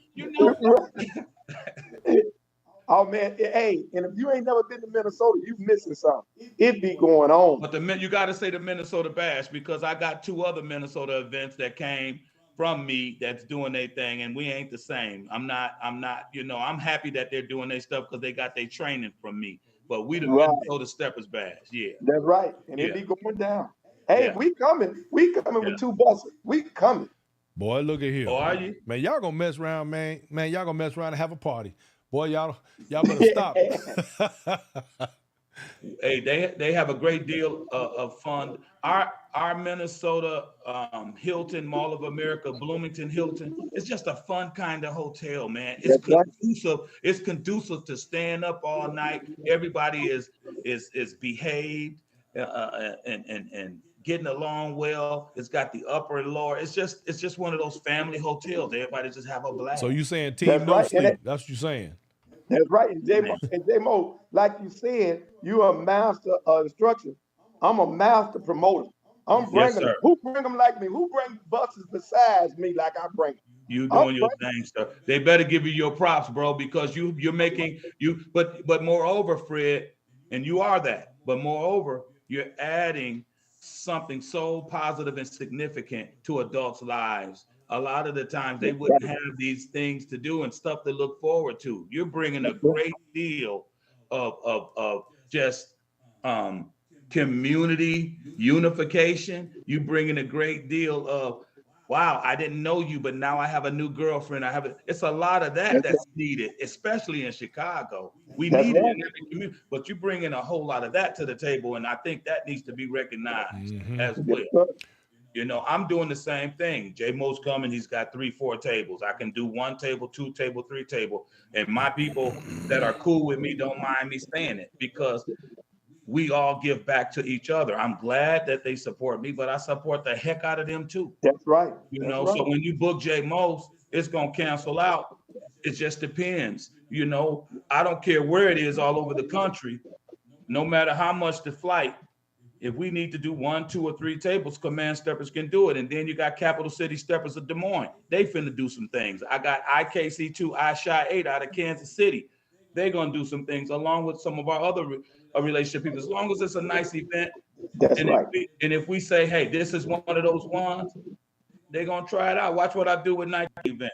Oh man, hey, and if you ain't never been to Minnesota, you missing something. It be going on. But you got to say the Minnesota Bash, because I got 2 other Minnesota events that came from me that's doing their thing, and we ain't the same. I'm not, I'm happy that they're doing their stuff because they got their training from me. But we the Right. Minnesota Steppers Bash, yeah, That's right. And it yeah, be going down. Hey, yeah, we coming. We coming yeah. with 2 buses. We coming. Boy, look at here. Oh, are you? Man, y'all gonna mess around, man. Man, y'all gonna mess around and have a party. Boy, y'all better stop. Hey, they have a great deal of fun. Our Minnesota Hilton, Mall of America, Bloomington Hilton. It's just a fun kind of hotel, man. It's That's right. conducive. It's conducive to staying up all night. Everybody is behaved and getting along well. It's got the upper and lower. It's just one of those family hotels. Everybody just have a blast. So you saying team That's no right. sleep? That's what you saying. That's right. And Man. J Mo, like you said, you're a master of instruction. I'm a master promoter. I'm Yes, bringing them. sir. Who bring them like me? Who bring buses besides me like I bring them? You I'm doing your thing, sir. They better give you your props, bro, because you're making but moreover, Fred, and you are that. But moreover, you're adding something so positive and significant to adults' lives. A lot of the times they wouldn't have these things to do and stuff to look forward to. You're bringing a great deal of just community unification. You bringing a great deal of, wow, I didn't know you, but now I have a new girlfriend. It's a lot of that's needed, especially in Chicago. We That's need it in right. every community, but you bring in a whole lot of that to the table, and I think that needs to be recognized as Yes, well. sir. I'm doing the same thing. J Mo's coming, he's got 3-4 tables. I can do 1 table, 2 table, 3 table, and my people that are cool with me don't mind me saying it, because we all give back to each other. I'm glad that they support me, but I support the heck out of them too. That's right. That's right. So when you book J Mo's, it's gonna cancel out. It just depends. I don't care where it is all over the country, no matter how much the flight. If we need to do 1, 2, or 3 tables, Command Steppers can do it. And then you got Capital City Steppers of Des Moines. They finna do some things. I got IKC2, I-Shy 8 out of Kansas City. They're gonna do some things along with some of our other relationship people. As long as it's a nice event, That's and right. if we say, hey, this is one of those ones, they're gonna try it out. Watch what I do with Nike event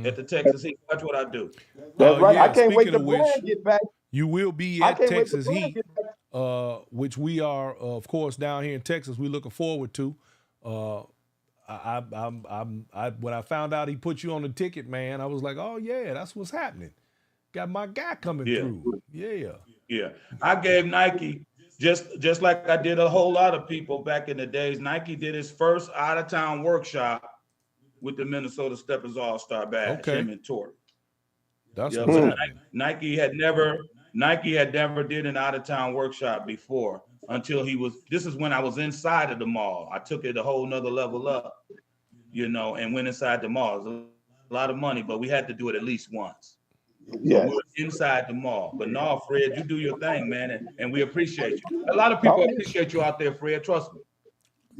at the Texas Heat. Watch what I do. That's right. I Yeah, can't wait speaking to of which, Brian get back. you will be I at can't wait to Texas Brian Heat, get back. which we are, of course, down here in Texas. We're looking forward to. When I found out he put you on the ticket, man, I was like, oh yeah, that's what's happening. Got my guy coming through. Yeah. Yeah. I gave Nike, just like I did a whole lot of people back in the days. Nike did his first out of town workshop with the Minnesota Steppers All-Star Bash, Okay. him and Tori. That's Yeah, what's but happening. Nike had never Nike had never did an out of town workshop before until this is when I was inside of the mall. I took it a whole nother level up, and went inside the mall. It was a lot of money, but we had to do it at least once. So Yes. we're inside the mall. But no, Fred, you do your thing, man, and we appreciate you. A lot of people appreciate you out there, Fred. Trust me.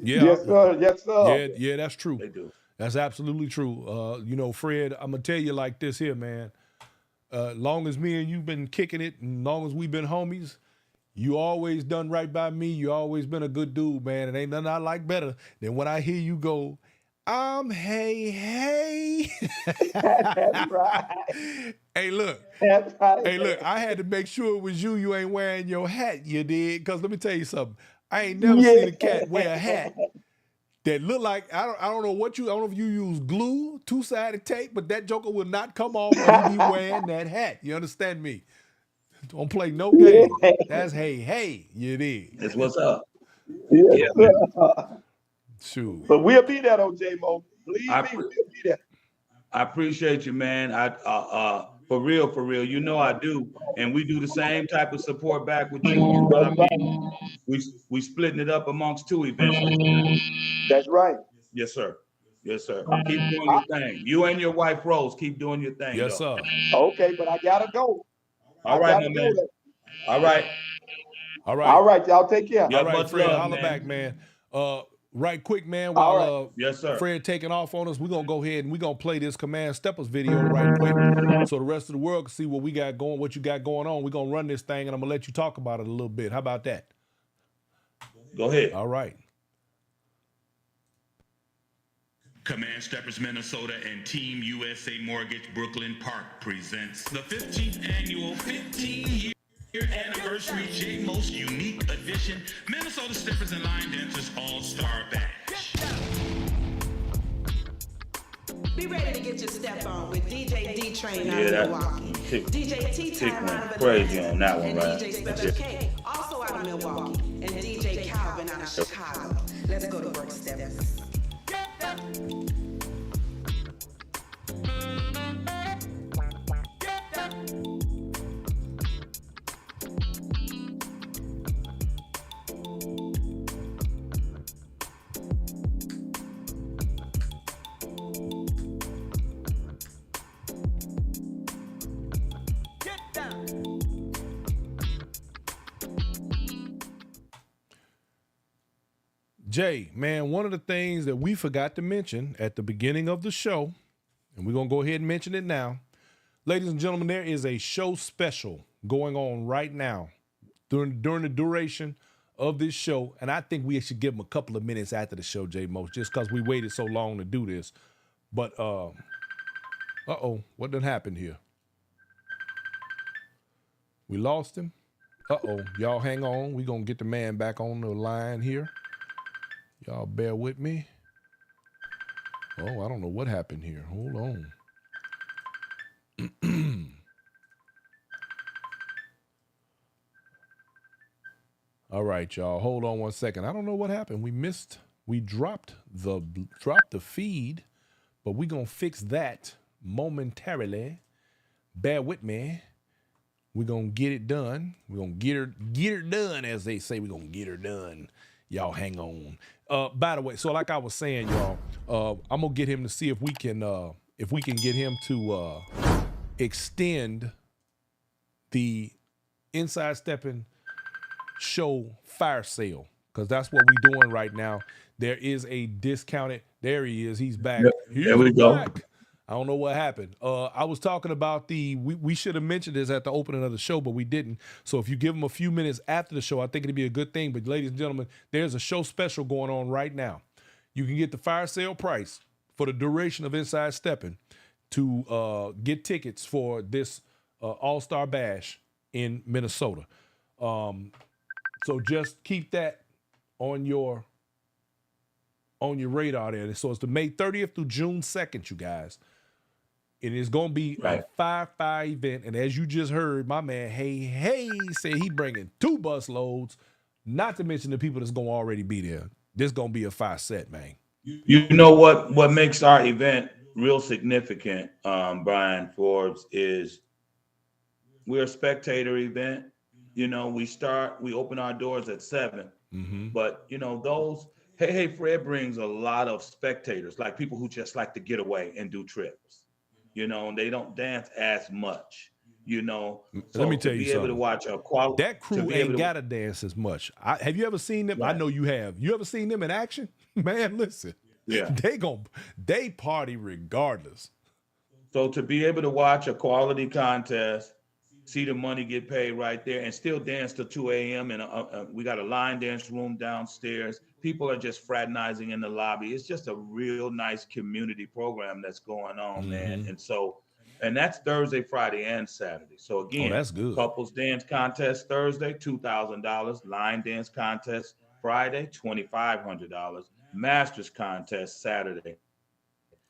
Yeah. Yes, sir. Yes, sir. Yeah, that's true. They do. That's absolutely true. Fred, I'm gonna tell you like this here, man. Long as me and you been kicking it, and long as we've been homies, you always done right by me. You always been a good dude, man. And ain't nothing I like better than when I hear you go, hey. That's right. Hey, look. That's right. Hey, look, I had to make sure it was you. You ain't wearing your hat, you did. Because let me tell you something. I ain't never seen a cat wear a hat that look like, I don't know if you use glue, two-sided tape, but that joker will not come off when you be wearing that hat. You understand me? Don't play no game. That's hey, you did. That's what's up. Yes, Yeah, sir. Shoot. But we'll be there, OJ Mo. Believe me, we'll be there. I appreciate you, man. For real, I do, and we do the same type of support back with you. You know what I mean? We splitting it up amongst two eventually. That's right. Yes, sir. Yes, sir. Keep doing your thing. You and your wife Rose, keep doing your thing. Yes, though. sir. Okay, but I gotta go. All right, my man. All right. All right. All right, y'all take care. Yeah, All right, much Fred, love, holla man. back, man. Right quick, man, All while Yes, sir. Fred taking off on us, we're going to go ahead and we're going to play this Command Steppers video right quick so the rest of the world can see what we got going, what you got going on. We're going to run this thing, and I'm going to let you talk about it a little bit. How about that? Go ahead. All right. Command Steppers Minnesota and Team USA Mortgage Brooklyn Park presents the 15th annual 15-year anniversary J-Most unique edition Minnesota Steppers and Line Dancers All-Star Bash. Be ready to get your step on with DJ D-Train out Yeah, of that Milwaukee. DJ T-Time went out of crazy Atlanta, on that one, and right? DJ Special K also out of Milwaukee, and DJ Calvin out of Chicago. Let's go to work, Steppers. Jay, man, one of the things that we forgot to mention at the beginning of the show, and we're going to go ahead and mention it now. Ladies and gentlemen, there is a show special going on right now during the duration of this show. And I think we should give them a couple of minutes after the show, Jay Most, just because we waited so long to do this. But, what done happened here? We lost him. Y'all hang on. We're going to get the man back on the line here. Y'all bear with me. Oh, I don't know what happened here. Hold on. All right, y'all. Hold on one second. I don't know what happened. We dropped the feed, but we're going to fix that momentarily. Bear with me. We're going to get it done. We're going to get her done, as they say. We're going to get her done. Y'all hang on. By the way, so like I was saying, y'all, I'm gonna get him to see if we can get him to extend the Inside Steppin' show fire sale, because that's what we're doing right now. There is a discounted. There he is. He's back. Yep, there we go. Back. I don't know what happened. I was talking about we should have mentioned this at the opening of the show, but we didn't. So if you give them a few minutes after the show, I think it'd be a good thing. But ladies and gentlemen, there's a show special going on right now. You can get the fire sale price for the duration of Inside Steppin' to get tickets for this All-Star Bash in Minnesota. So just keep that on your radar there. So it's the May 30th through June 2nd, you guys. It is going to be a 5-5 event. And as you just heard, my man, Hey, said he bringing 2 bus loads, not to mention the people that's going to already be there. This going to be a 5 set, man. You know what makes our event real significant, Brian Forbes, is we're a spectator event. You know, we open our doors at 7, but you know, those Hey Fred brings a lot of spectators, like people who just like to get away and do trips. You know, and they don't dance as much. You know, Let me so to tell you be able to something. watch That to crew be able ain't to got to dance as much. Have you ever seen them? I right, know you have. You ever seen them in action? Man, listen, yeah. they party regardless. So to be able to watch a quality contest, see the money get paid right there, and still dance till 2 a.m. And we got a line dance room downstairs. People are just fraternizing in the lobby. It's just a real nice community program that's going on, man. And so, and that's Thursday, Friday, and Saturday. So Oh, again, that's good. couples dance contest Thursday, $2,000. Line dance contest Friday, $2,500. Masters contest Saturday,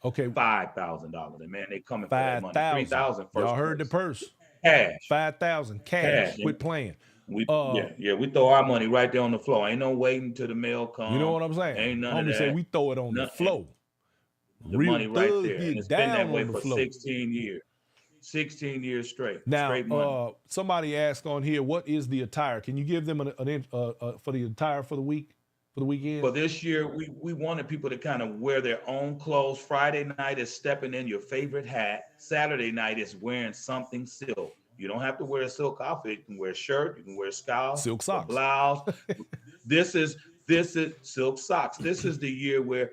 Okay, $5,000. And man, they coming for that money. 5,000. 3,000 Y'all first heard the place. purse. Cash. 5,000 cash. Cash. Quit playing. We Uh, we throw our money right there on the floor. Ain't no waiting till the mail you know come. what I'm saying? Ain't none of Homie say that. we throw it on the Nothing. floor. The Real money right thugs there. And get it's been that down way on the for floor. 16 years. 16 years straight. Now, Straight money. somebody asked on here, what is the attire? Can you give them for the attire for the week, for the weekend? For this year, we wanted people to kind of wear their own clothes. Friday night is stepping in your favorite hat. Saturday night is wearing something silk. You don't have to wear a silk outfit. You can wear a shirt. You can wear a scarf, Silk a socks. blouse. This is silk socks. This is the year where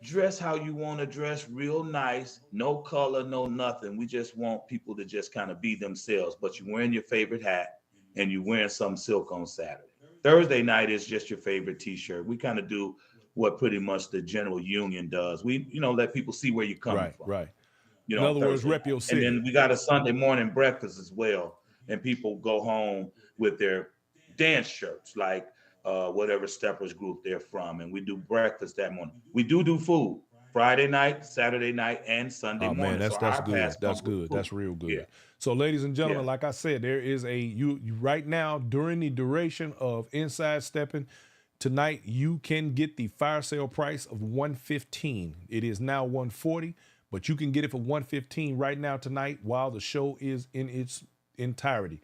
dress how you want to dress, real nice, no color, no nothing. We just want people to just kind of be themselves, but you're wearing your favorite hat and you're wearing some silk on Saturday. Thursday night is just your favorite t-shirt. We kind of do what pretty much the general union does. We, let people see where you're coming Right, from, right. you In know, other words, Thursday rep night. your And city. then we got a Sunday morning breakfast as well. And people go home with their dance shirts, like whatever steppers group they're from. And we do breakfast that morning. We do food Friday night, Saturday night, and Sunday Oh man, morning. So that's our good. pass That's comes with good. food. That's real good. Yeah. So, ladies and gentlemen, Yeah. like I said, there is you right now during the duration of Inside Stepping tonight, you can get the fire sale price of $115. It is now $140, but you can get it for $115 right now tonight while the show is in its entirety.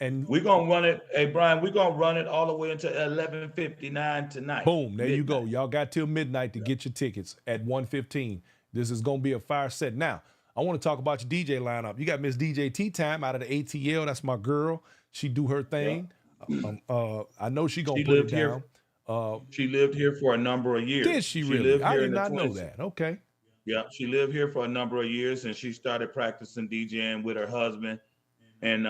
And We're gonna run it, hey Brian, we're gonna run it all the way until 11:59 tonight. boom, there you go. Midnight. Y'all got till midnight to get your tickets at 115. This is gonna be a fire set. Now, I want to talk about your DJ lineup. You got Miss DJ Tea Time out of the ATL. That's my girl. She do her thing. I know she gonna She put it lived here. down. She lived here for a number of years. Did she really? lived I here did in the not know Twin that. Okay. Yeah, she lived here for a number of years, and she started practicing DJing with her husband. And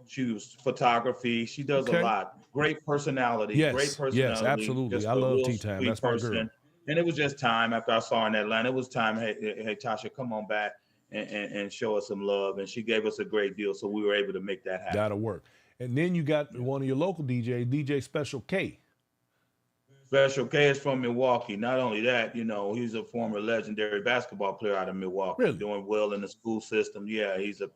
she was photography. She does a Okay. lot. Great personality. Great Yes, personality. absolutely. Just I a love real Tea Time. sweet That's my person. girl. And it was just time after I saw her in Atlanta. It was time. Hey, Tasha, come on back and show us some love. And she gave us a great deal, so we were able to make that happen. That'll work. And then you got one of your local DJs, DJ Special K. Special K is from Milwaukee. Not only that, he's a former legendary basketball player out of Milwaukee, Really? doing well in the school system. Yeah, he's a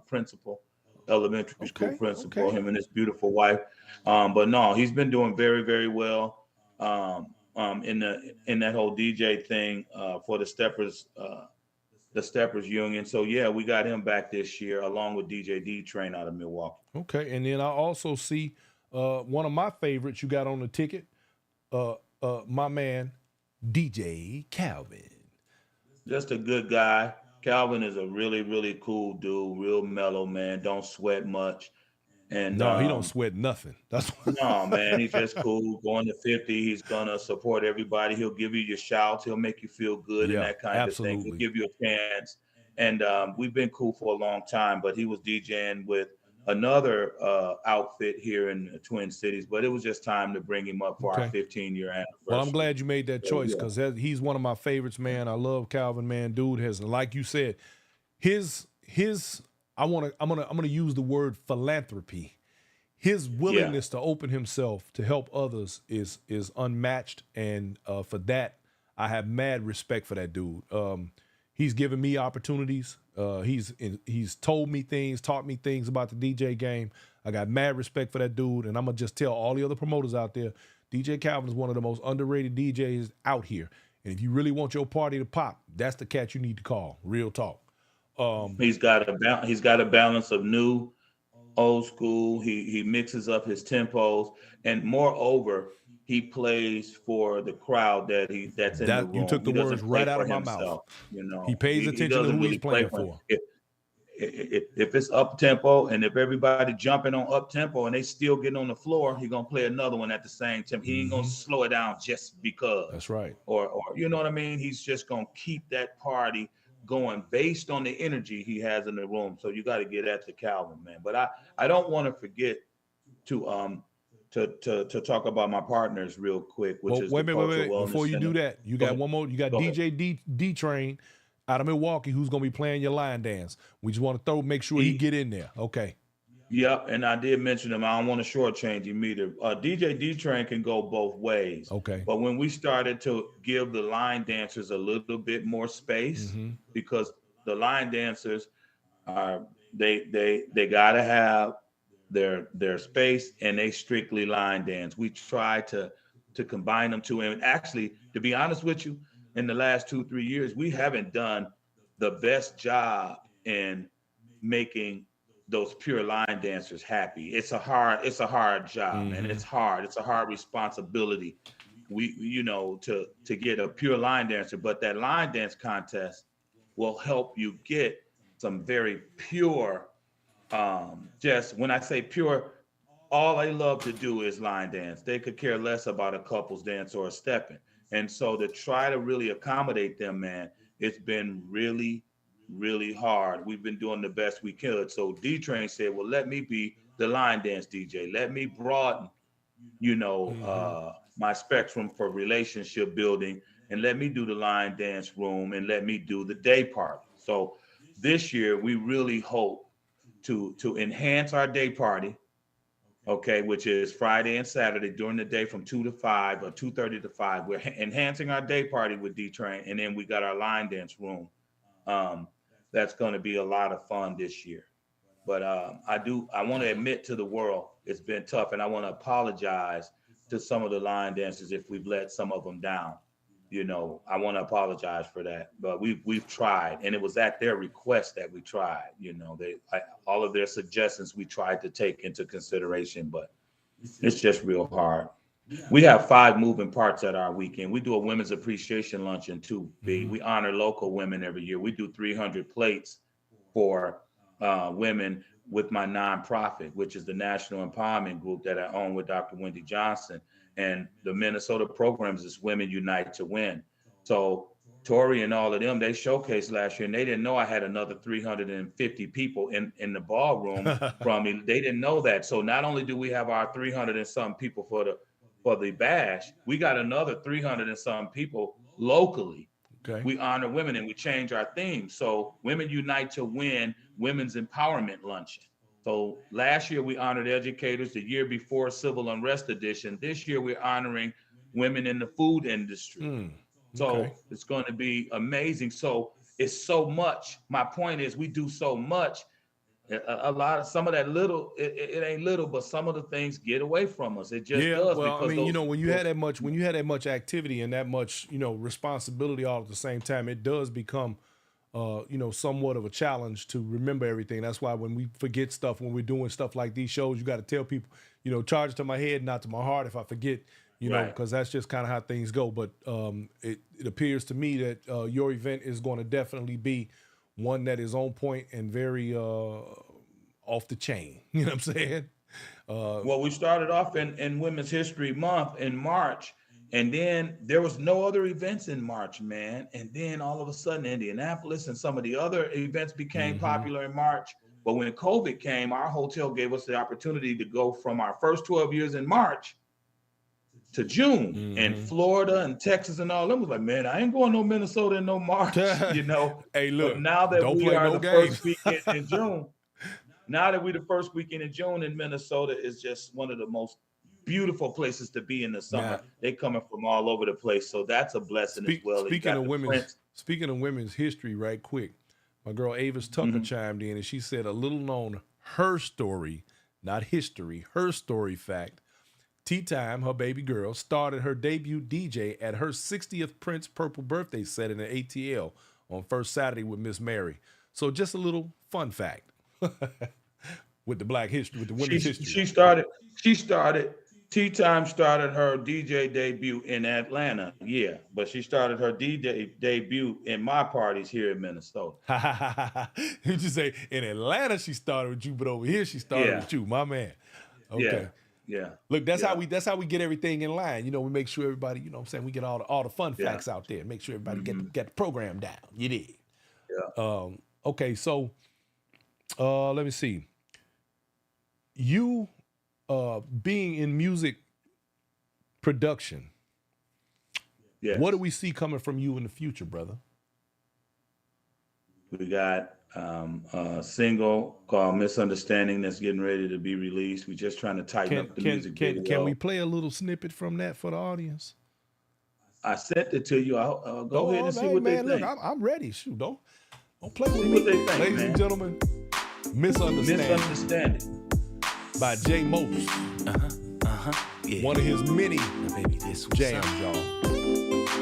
principal, elementary school principal. Okay. Him and his beautiful wife. But no, he's been doing very, very well in that whole DJ thing for the Steppers Union. So yeah, we got him back this year along with DJ D Train out of Milwaukee. Okay, and then I also see one of my favorites you got on the ticket. My man, DJ Calvin. Just a good guy. Calvin is a really, really cool dude, real mellow, man. Don't sweat much. And no, he don't sweat nothing. That's no, man. He's just cool. Going to 50, he's gonna support everybody. He'll give you your shouts. He'll make you feel good and that kind of thing. He'll give you a chance. And we've been cool for a long time. But he was DJing with another outfit here in the Twin Cities, but it was just time to bring him up for our 15-year anniversary. Well, I'm glad you made that choice because he's one of my favorites, man. I love Calvin, man. Dude has, like you said, I'm gonna use the word philanthropy. His willingness to open himself to help others is unmatched, and for that, I have mad respect for that dude. He's given me opportunities. He's told me things, taught me things about the DJ game. I got mad respect for that dude, and I'm gonna just tell all the other promoters out there, DJ Calvin is one of the most underrated DJs out here. And if you really want your party to pop, that's the cat you need to call. Real talk. He's got a balance of new, old school. He mixes up his tempos, and moreover, he plays for the crowd that's in the That you room. took the He words doesn't play right out for of my mouth. himself. You He know, pays he attention to doesn't who he's really play playing for. for. If it's up tempo and if everybody jumping on up tempo and they still getting on the floor, he gonna play another one at the same tempo. He ain't gonna slow it down just because. That's right. Or you know what I mean? He's just gonna keep that party going based on the energy he has in the room. So you got to get that to Calvin, man. But I don't want to forget to talk about my partners real quick, which Well, is the wait, Cultural Wellness before you do Center. that, you Go got ahead. one more. You got Go ahead. DJ D Train out of Milwaukee who's gonna be playing your line dance. We just want to make sure he get in there. Okay. Yep, and I did mention him. I don't want to shortchange him either. DJ D Train can go both ways. Okay. But when we started to give the line dancers a little bit more space, because the line dancers are they gotta have their space, and they strictly line dance. We try to combine them two. And actually, to be honest with you, in the last 2-3 years, we haven't done the best job in making those pure line dancers happy. It's a hard job, man. It's hard. It's a hard responsibility. To get a pure line dancer, but that line dance contest will help you get some very pure. Just when I say pure, all they love to do is line dance. They could care less about a couples dance or a stepping. And so to try to really accommodate them, man, it's been really, really hard. We've been doing the best we could. So D Train said, well, let me be the line dance DJ. Let me broaden, my spectrum for relationship building, and let me do the line dance room, and let me do the day party. So this year we really hope to enhance our day party, okay, which is Friday and Saturday during the day from 2 to 5 or 2:30 to 5. We're enhancing our day party with D Train, and then we got our line dance room. That's going to be a lot of fun this year. But I want to admit to the world, it's been tough, and I want to apologize to some of the line dancers if we've let some of them down. I want to apologize for that, but we've tried, and it was at their request that we tried. All of their suggestions we tried to take into consideration, but it's just real hard. We have 5 moving parts at our weekend. We do a women's appreciation luncheon too. We honor local women every year. We do 300 plates for women with my nonprofit, which is the National Empowerment Group that I own with Dr. Wendy Johnson. And the Minnesota programs is Women Unite to Win. So Tori and all of them, they showcased last year, and they didn't know I had another 350 people in the ballroom from me. They didn't know that. So not only do we have our 300 and some people for the bash, we got another 300 and some people locally. Okay. We honor women, and we change our theme. So Women Unite to Win, Women's Empowerment Luncheon. So last year we honored educators. The year before, Civil Unrest Edition. This year we're honoring women in the food industry. Okay. So it's going to be amazing. So it's so much. My point is, we do so much. Some of that little, it ain't little, but some of the things get away from us. It just does. Well, because I mean, when you had that much activity and that much, responsibility all at the same time, it does become somewhat of a challenge to remember everything. That's why when we forget stuff, when we're doing stuff like these shows, you got to tell people, charge it to my head, not to my heart if I forget, because that's just kind of how things go. But it appears to me that your event is going to definitely be one that is on point and very off the chain. You know what I'm saying? Well, we started off in Women's History Month in March. And then there was no other events in March, man. And then all of a sudden, Indianapolis and some of the other events became popular in March. But when COVID came, our hotel gave us the opportunity to go from our first 12 years in March to June. And Florida and Texas and all them was like, man, I ain't going no Minnesota in no March, Hey, look, but now that we are first weekend in June, in Minnesota is just one of the most beautiful places to be in the summer. Yeah. They coming from all over the place, so that's a blessing as well. Speaking of women's history, right quick, my girl Avis Tucker chimed in, and she said a little known her story, not history, her story fact. Tea Time, her baby girl, started her debut DJ at her 60th Prince Purple birthday set in the ATL on first Saturday with Miss Mary. So just a little fun fact with the Black history, with the women's history. She started. Tea Time started her DJ debut in Atlanta, yeah, but she started her DJ debut in my parties here in Minnesota. You just say in Atlanta she started with you, but over here she started Yeah, with you, my man. Okay. yeah, Look, that's yeah, how we get everything in line. We make sure everybody, what I'm saying, we get all the fun yeah, facts out there. Make sure everybody hmm get the program down. You did. yeah. Okay, so let me see. You being in music production, what do Yes, we see coming from you in the future, brother? we got a single called "Misunderstanding" that's getting ready to be released. We're just trying to tighten Can up the can music can can we video. play a little snippet from that for the audience? I sent it to you. I'll go ahead and see Hey what they man, look, think. I'm ready. Shoot, don't play with See me, what they think, ladies and man. gentlemen. Misunderstanding Misunderstanding. by J Most, Yeah. one of his many Now, baby, this what's jams, up. y'all.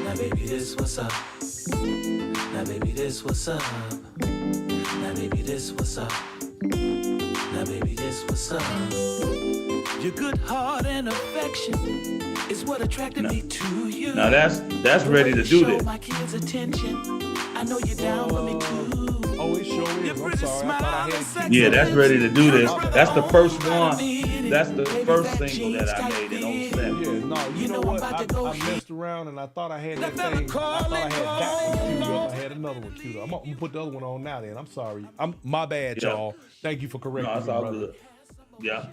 Now, baby, this what's up. Now, baby, this what's up. Now, baby, this what's up. Now, baby, this what's up. Your good heart and affection is what attracted me to you. Now that's The ready way to you do show this. my kids attention. I know you're down for me too. Oh, it sure Your is. I'm pretty sorry, I thought I smile had and it sexy queued Yeah, up. that's ready to do this. That's the first one. one. That's the first single that I made in 07. Yeah, no, you know I'm what? about to go I messed around and I thought I had that Let thing. them I call thought I had it that one queued home. up. I had another one queued up. I'm gonna put the other one on now. Then I'm sorry. My bad, Yeah. y'all. Thank you for No, correcting it's me, all brother. good. Yeah.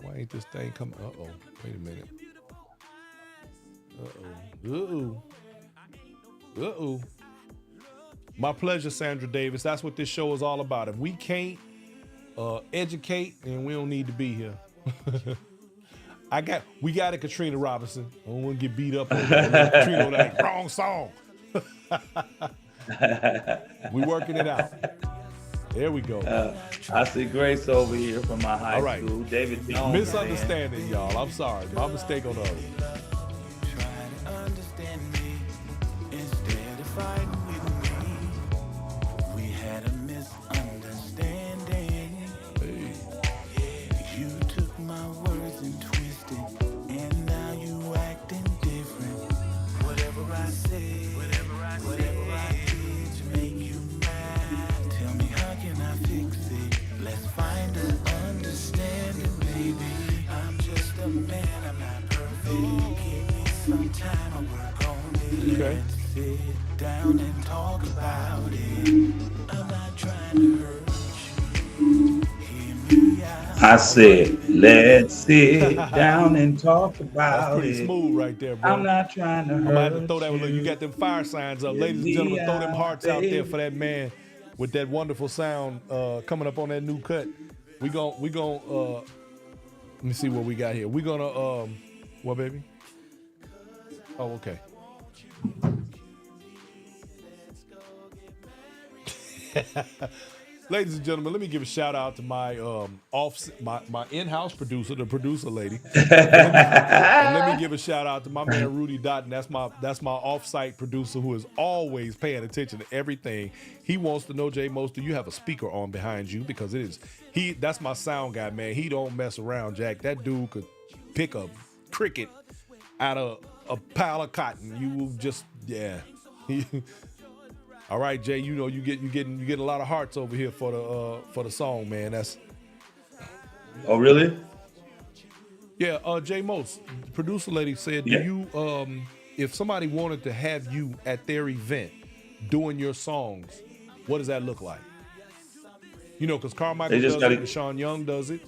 Why ain't this thing coming? Wait a minute. Uh-oh. My pleasure, Sandra Davis. That's what this show is all about. If we can't educate, then we don't need to be here. We got it, Katrina Robinson. I don't want to get beat up over that. Katrina, like, wrong song. We working it out. There we go. I see Grace over here from my high All right. school. David Jones. Misunderstanding, y'all. I'm sorry. My mistake on the other. Try to understand me instead of fighting with me. We had a misunderstanding. You took my words and twisted, and now you acting different. Whatever I say, whatever I did to make you mad. Tell me, how can I fix it? Let's find an understanding, baby. I'm just a man, I'm not perfect. Give me some time, I work on it. Okay. Let's sit down and talk about it. I'm not trying to hurt you. Hear me out. I said, let's sit down and talk That's about pretty it. smooth right there, bro. I'm not trying to I might have to hurt throw that one. Look, you you. got them fire signs up. Hear Ladies and me gentlemen, throw them out, hearts out there baby. for that man with that wonderful sound coming up on that new cut. We gon' let me see what we got here. We gonna what, baby? Oh, okay. Ladies and gentlemen, let me give a shout out to my my in-house producer, the producer lady. And let me give a shout out to my man Rudy Dotton. That's my off-site producer who is always paying attention to everything. He wants to know, Jay Most, do you have a speaker on behind you? Because that's my sound guy, man. He don't mess around, Jack. That dude could pick a cricket out of a pile of cotton. You will just, yeah. All right, Jay. You know you get a lot of hearts over here for the song, man. That's Oh, really? yeah. Jay Most, the producer lady said, Yeah. do you if somebody wanted to have you at their event doing your songs, what does that look like? You know, because Carmichael They does just it, gotta- and Sean Young does it.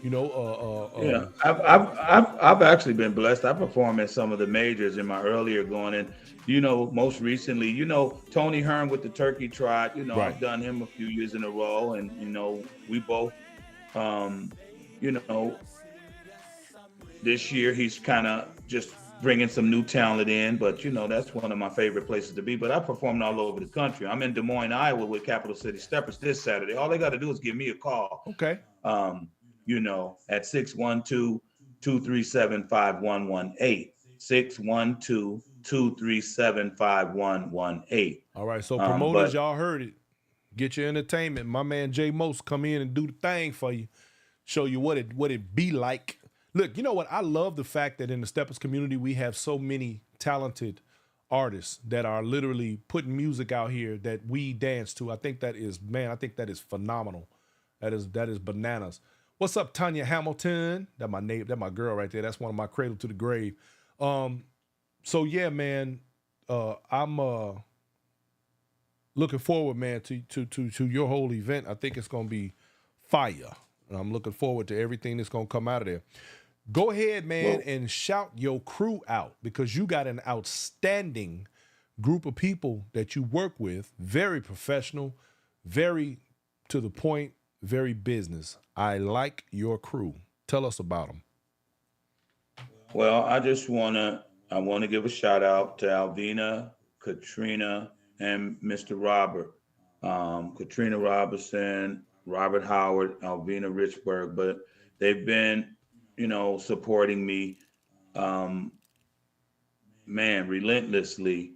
You know, Yeah, I've actually been blessed. I performed at some of the majors in my earlier going, and most recently, Tony Hearn with the Turkey Trot. Right. I've done him a few years in a row, and we both, this year he's kind of just bringing some new talent in. But that's one of my favorite places to be. But I performed all over the country. I'm in Des Moines, Iowa, with Capital City Steppers this Saturday. All they got to do is give me a call. okay. At 612-237-5118. 612 237-5118. All right. So promoters, But y'all heard it. Get your entertainment. My man Jay Most come in and do the thing for you. Show you what it be like. Look, you know what? I love the fact that in the Steppers community we have so many talented artists that are literally putting music out here that we dance to. I think that is phenomenal. That is bananas. What's up, Tanya Hamilton? That my name, that my girl right there. That's one of my cradle to the grave. So yeah, man. I'm looking forward, man, to your whole event. I think it's gonna be fire. And I'm looking forward to everything that's gonna come out of there. Go ahead, man, and shout your crew out because you got an outstanding group of people that you work with. Very professional, very to the point, very business. I like your crew. Tell us about them. well, I wanna give a shout out to Alvina, Katrina, and Mr. Robert. Katrina Robinson, Robert Howard, Alvina Richburg, but they've been, supporting me, um, man, relentlessly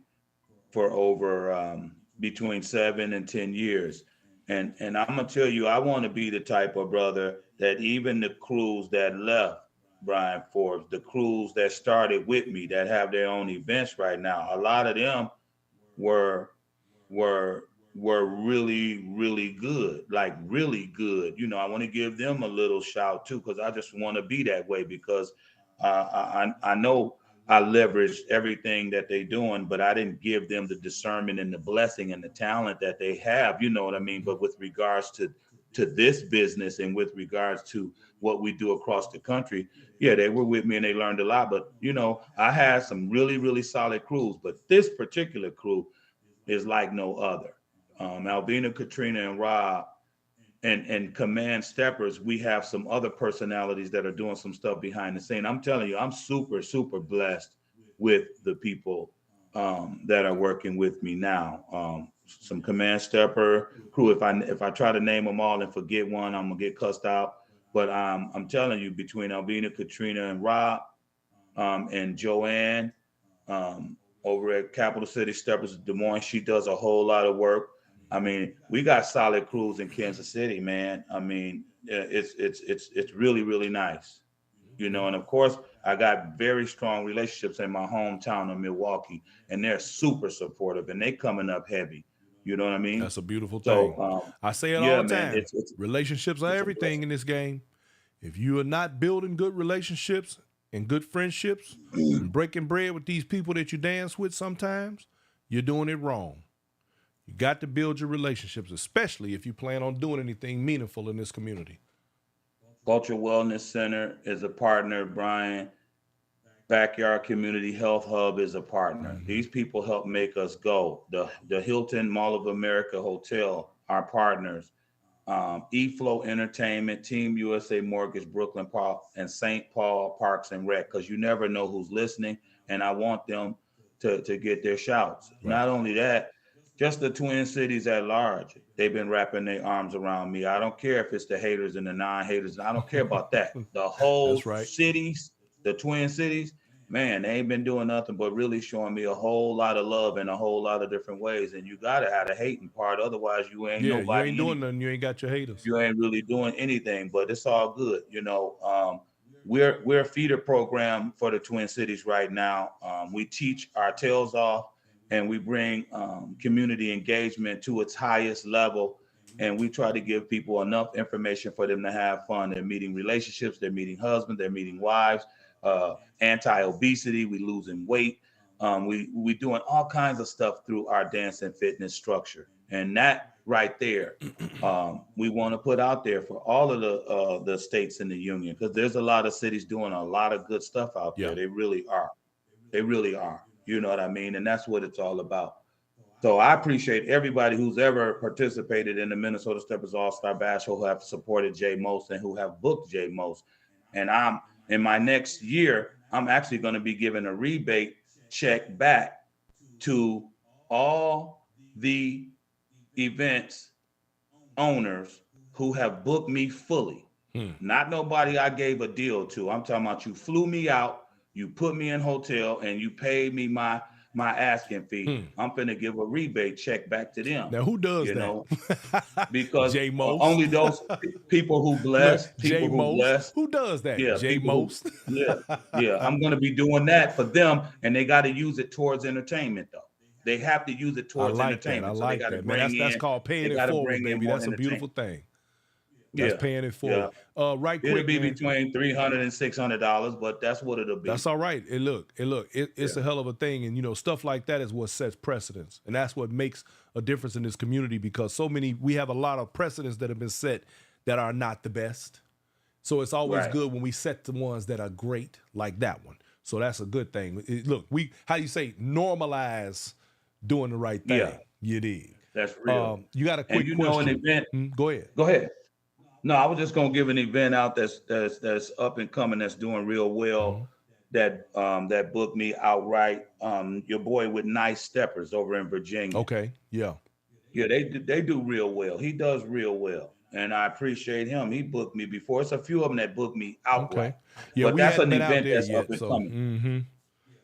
for over between 7 and 10 years. And I'm gonna tell you, I want to be the type of brother that even the crews that left Brian Forbes, the crews that started with me that have their own events right now, a lot of them were were were really really good, like really good. I want to give them a little shout too because I just want to be that way because I know I leveraged everything that they doing, but I didn't give them the discernment and the blessing and the talent that they have. You know what I mean? But with regards to this business and with regards to what we do across the country, yeah, they were with me and they learned a lot. But I had some really really solid crews, but this particular crew is like no other. Albina, Katrina, and Rob, and Command Steppers, we have some other personalities that are doing some stuff behind the scene. I'm telling you, I'm super, super blessed with the people that are working with me now. Some Command Stepper crew. If I try to name them all and forget one, I'm gonna get cussed out. But I'm telling you, between Albina, Katrina, and Rob, and Joanne, over at Capital City Steppers Des Moines, she does a whole lot of work. I mean, we got solid crews in Kansas City, man. I mean, it's really really nice, And of course, I got very strong relationships in my hometown of Milwaukee, and they're super supportive, and they coming up heavy. You know what I mean? That's a beautiful thing. So, I say it all yeah, the man, time. Relationships are it's a everything blessing. in this game. If you are not building good relationships and good friendships and breaking bread with these people that you dance with sometimes, you're doing it wrong. You got to build your relationships, especially if you plan on doing anything meaningful in this community. Culture Wellness Center is a partner, Brian. Backyard Community Health Hub is a partner. These people help make us go. The Hilton Mall of America Hotel are partners. eFlow Entertainment, Team USA Mortgage, Brooklyn Park, and St. Paul Parks and Rec, because you never know who's listening, and I want them to get their shouts. Right. Not only that, just the Twin Cities at large. They've been wrapping their arms around me. I don't care if it's the haters and the non-haters. I don't care about that. The whole right. cities, the Twin Cities, man, they ain't been doing nothing but really showing me a whole lot of love in a whole lot of different ways. And you gotta have a hating part, otherwise you ain't nobody. You ain't doing nothing. You ain't got your haters. You ain't really doing anything. But it's all good, We're a feeder program for the Twin Cities right now. We teach our tails off, and we bring community engagement to its highest level. And we try to give people enough information for them to have fun. They're meeting relationships, they're meeting husbands, they're meeting wives, anti-obesity, we losing weight. We doing all kinds of stuff through our dance and fitness structure. And that right there, we want to put out there for all of the states in the union, because there's a lot of cities doing a lot of good stuff out there. They really are. They really are. You know what I mean? And that's what it's all about. So I appreciate everybody who's ever participated in the Minnesota Steppers All-Star Bash, who have supported Jay Most and who have booked Jay Most. And in my next year, I'm actually going to be giving a rebate check back to all the events owners who have booked me fully. Not nobody I gave a deal to. I'm talking about you flew me out, you put me in hotel, and you paid me my asking fee, I'm finna give a rebate check back to them. Now, who does You that? know, because J Most. only those people who Look, bless, J people who Most. bless, Who does that? yeah, J people who, Most. yeah, yeah. I'm gonna be doing that for them, and they got to use it towards entertainment, though. They have to use it I towards like that. I entertainment, so they like got to that, man. That's called they paying it got to forward, bring in baby. more That's a beautiful entertainment. thing. That's Yeah, paying it yeah. forward. Right It'll quick, be man. between $300 and $600, but that's what it'll That's be. all right. And look, it's Yeah, a hell of a thing. And, stuff like that is what sets precedence. And that's what makes a difference in this community, because we have a lot of precedents that have been set that are not the best. So it's always right. good when we set the ones that are great, like that one. So that's a good thing. Look, how you say, normalize doing the right thing. Yeah, You dig? that's real. You got a And quick you know, an question. event. Go ahead. Go ahead. No, I was just gonna give an event out that's up and coming, that's doing real well. That booked me outright. Your boy with Nice Steppers over in Virginia. Okay. Yeah. Yeah, they do real well. He does real well, and I appreciate him. He booked me before. It's a few of them that booked me outright, Okay. Yeah, but we that's hadn't an been out event there that's up yet. and So, coming.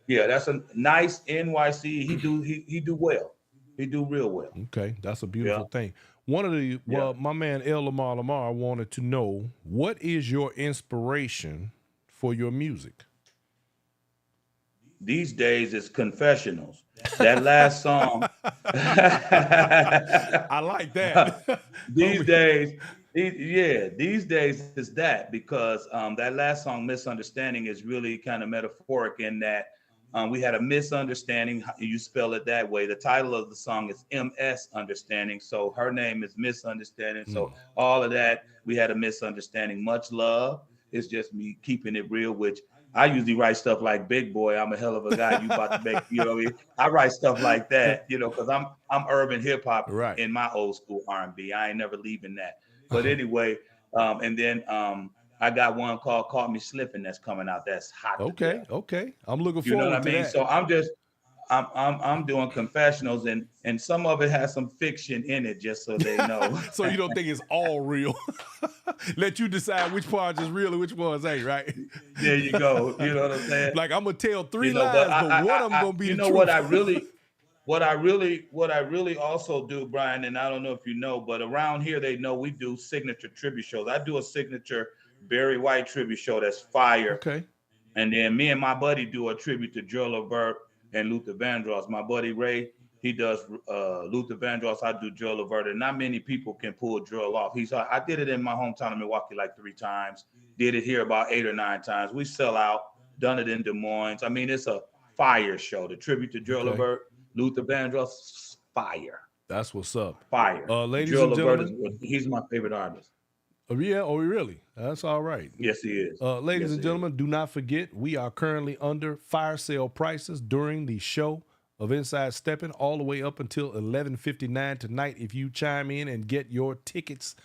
Yeah, that's a nice NYC. He do well. He do real well. okay. That's a Yeah, beautiful thing. yeah. My man L. Lamar wanted to know, what is your inspiration for your music? These days it's confessionals. That last song. I like that. these days, these days is that, because that last song, Misunderstanding, is really kind of metaphoric in that we had a misunderstanding. You spell it that way. The title of the song is MS Understanding. So her name is Misunderstanding. So all of that, we had a misunderstanding. Much love. It's just me keeping it real, which I usually write stuff like, big boy, I'm a hell of a guy. You about to make, what I mean? I write stuff like that, because I'm urban hip hop Right. in my old school R&B. I ain't never leaving that. But anyway, and then I got one called "Caught Me Slipping" that's coming out. That's hot. Okay. Okay. I'm looking You know what I forward to mean? that. So I'm doing confessionals, and some of it has some fiction in it, just so they know. So you don't think it's all real? Let you decide which parts is real and which ones ain't, right? There you go. You know what I'm saying? Like, I'm gonna tell three But lies, but one of them gonna be you the know truth. what I really also do, Brian, and I don't know if you know, but around here they know we do signature tribute shows. I do a signature Barry White tribute show that's fire. Okay. And then me and my buddy do a tribute to Joe Levert and Luther Vandross. My buddy Ray, he does Luther Vandross. I do Joe Levert, and not many people can pull Joel off. I did it in my hometown of Milwaukee like 3 times. Did it here about 8 or 9 times. We sell out. Done it in Des Moines. I mean, it's a fire show. The tribute to Joe Levert, Luther Vandross, fire. That's what's up. Fire. Ladies Joe and Levert gentlemen. he's my favorite artist. Oh, yeah. Oh, really? That's all right. Yes, he is. Ladies Yes, and gentlemen, do not forget, we are currently under fire sale prices during the show of Inside Steppin', all the way up until 11:59 tonight. If you chime in and get your tickets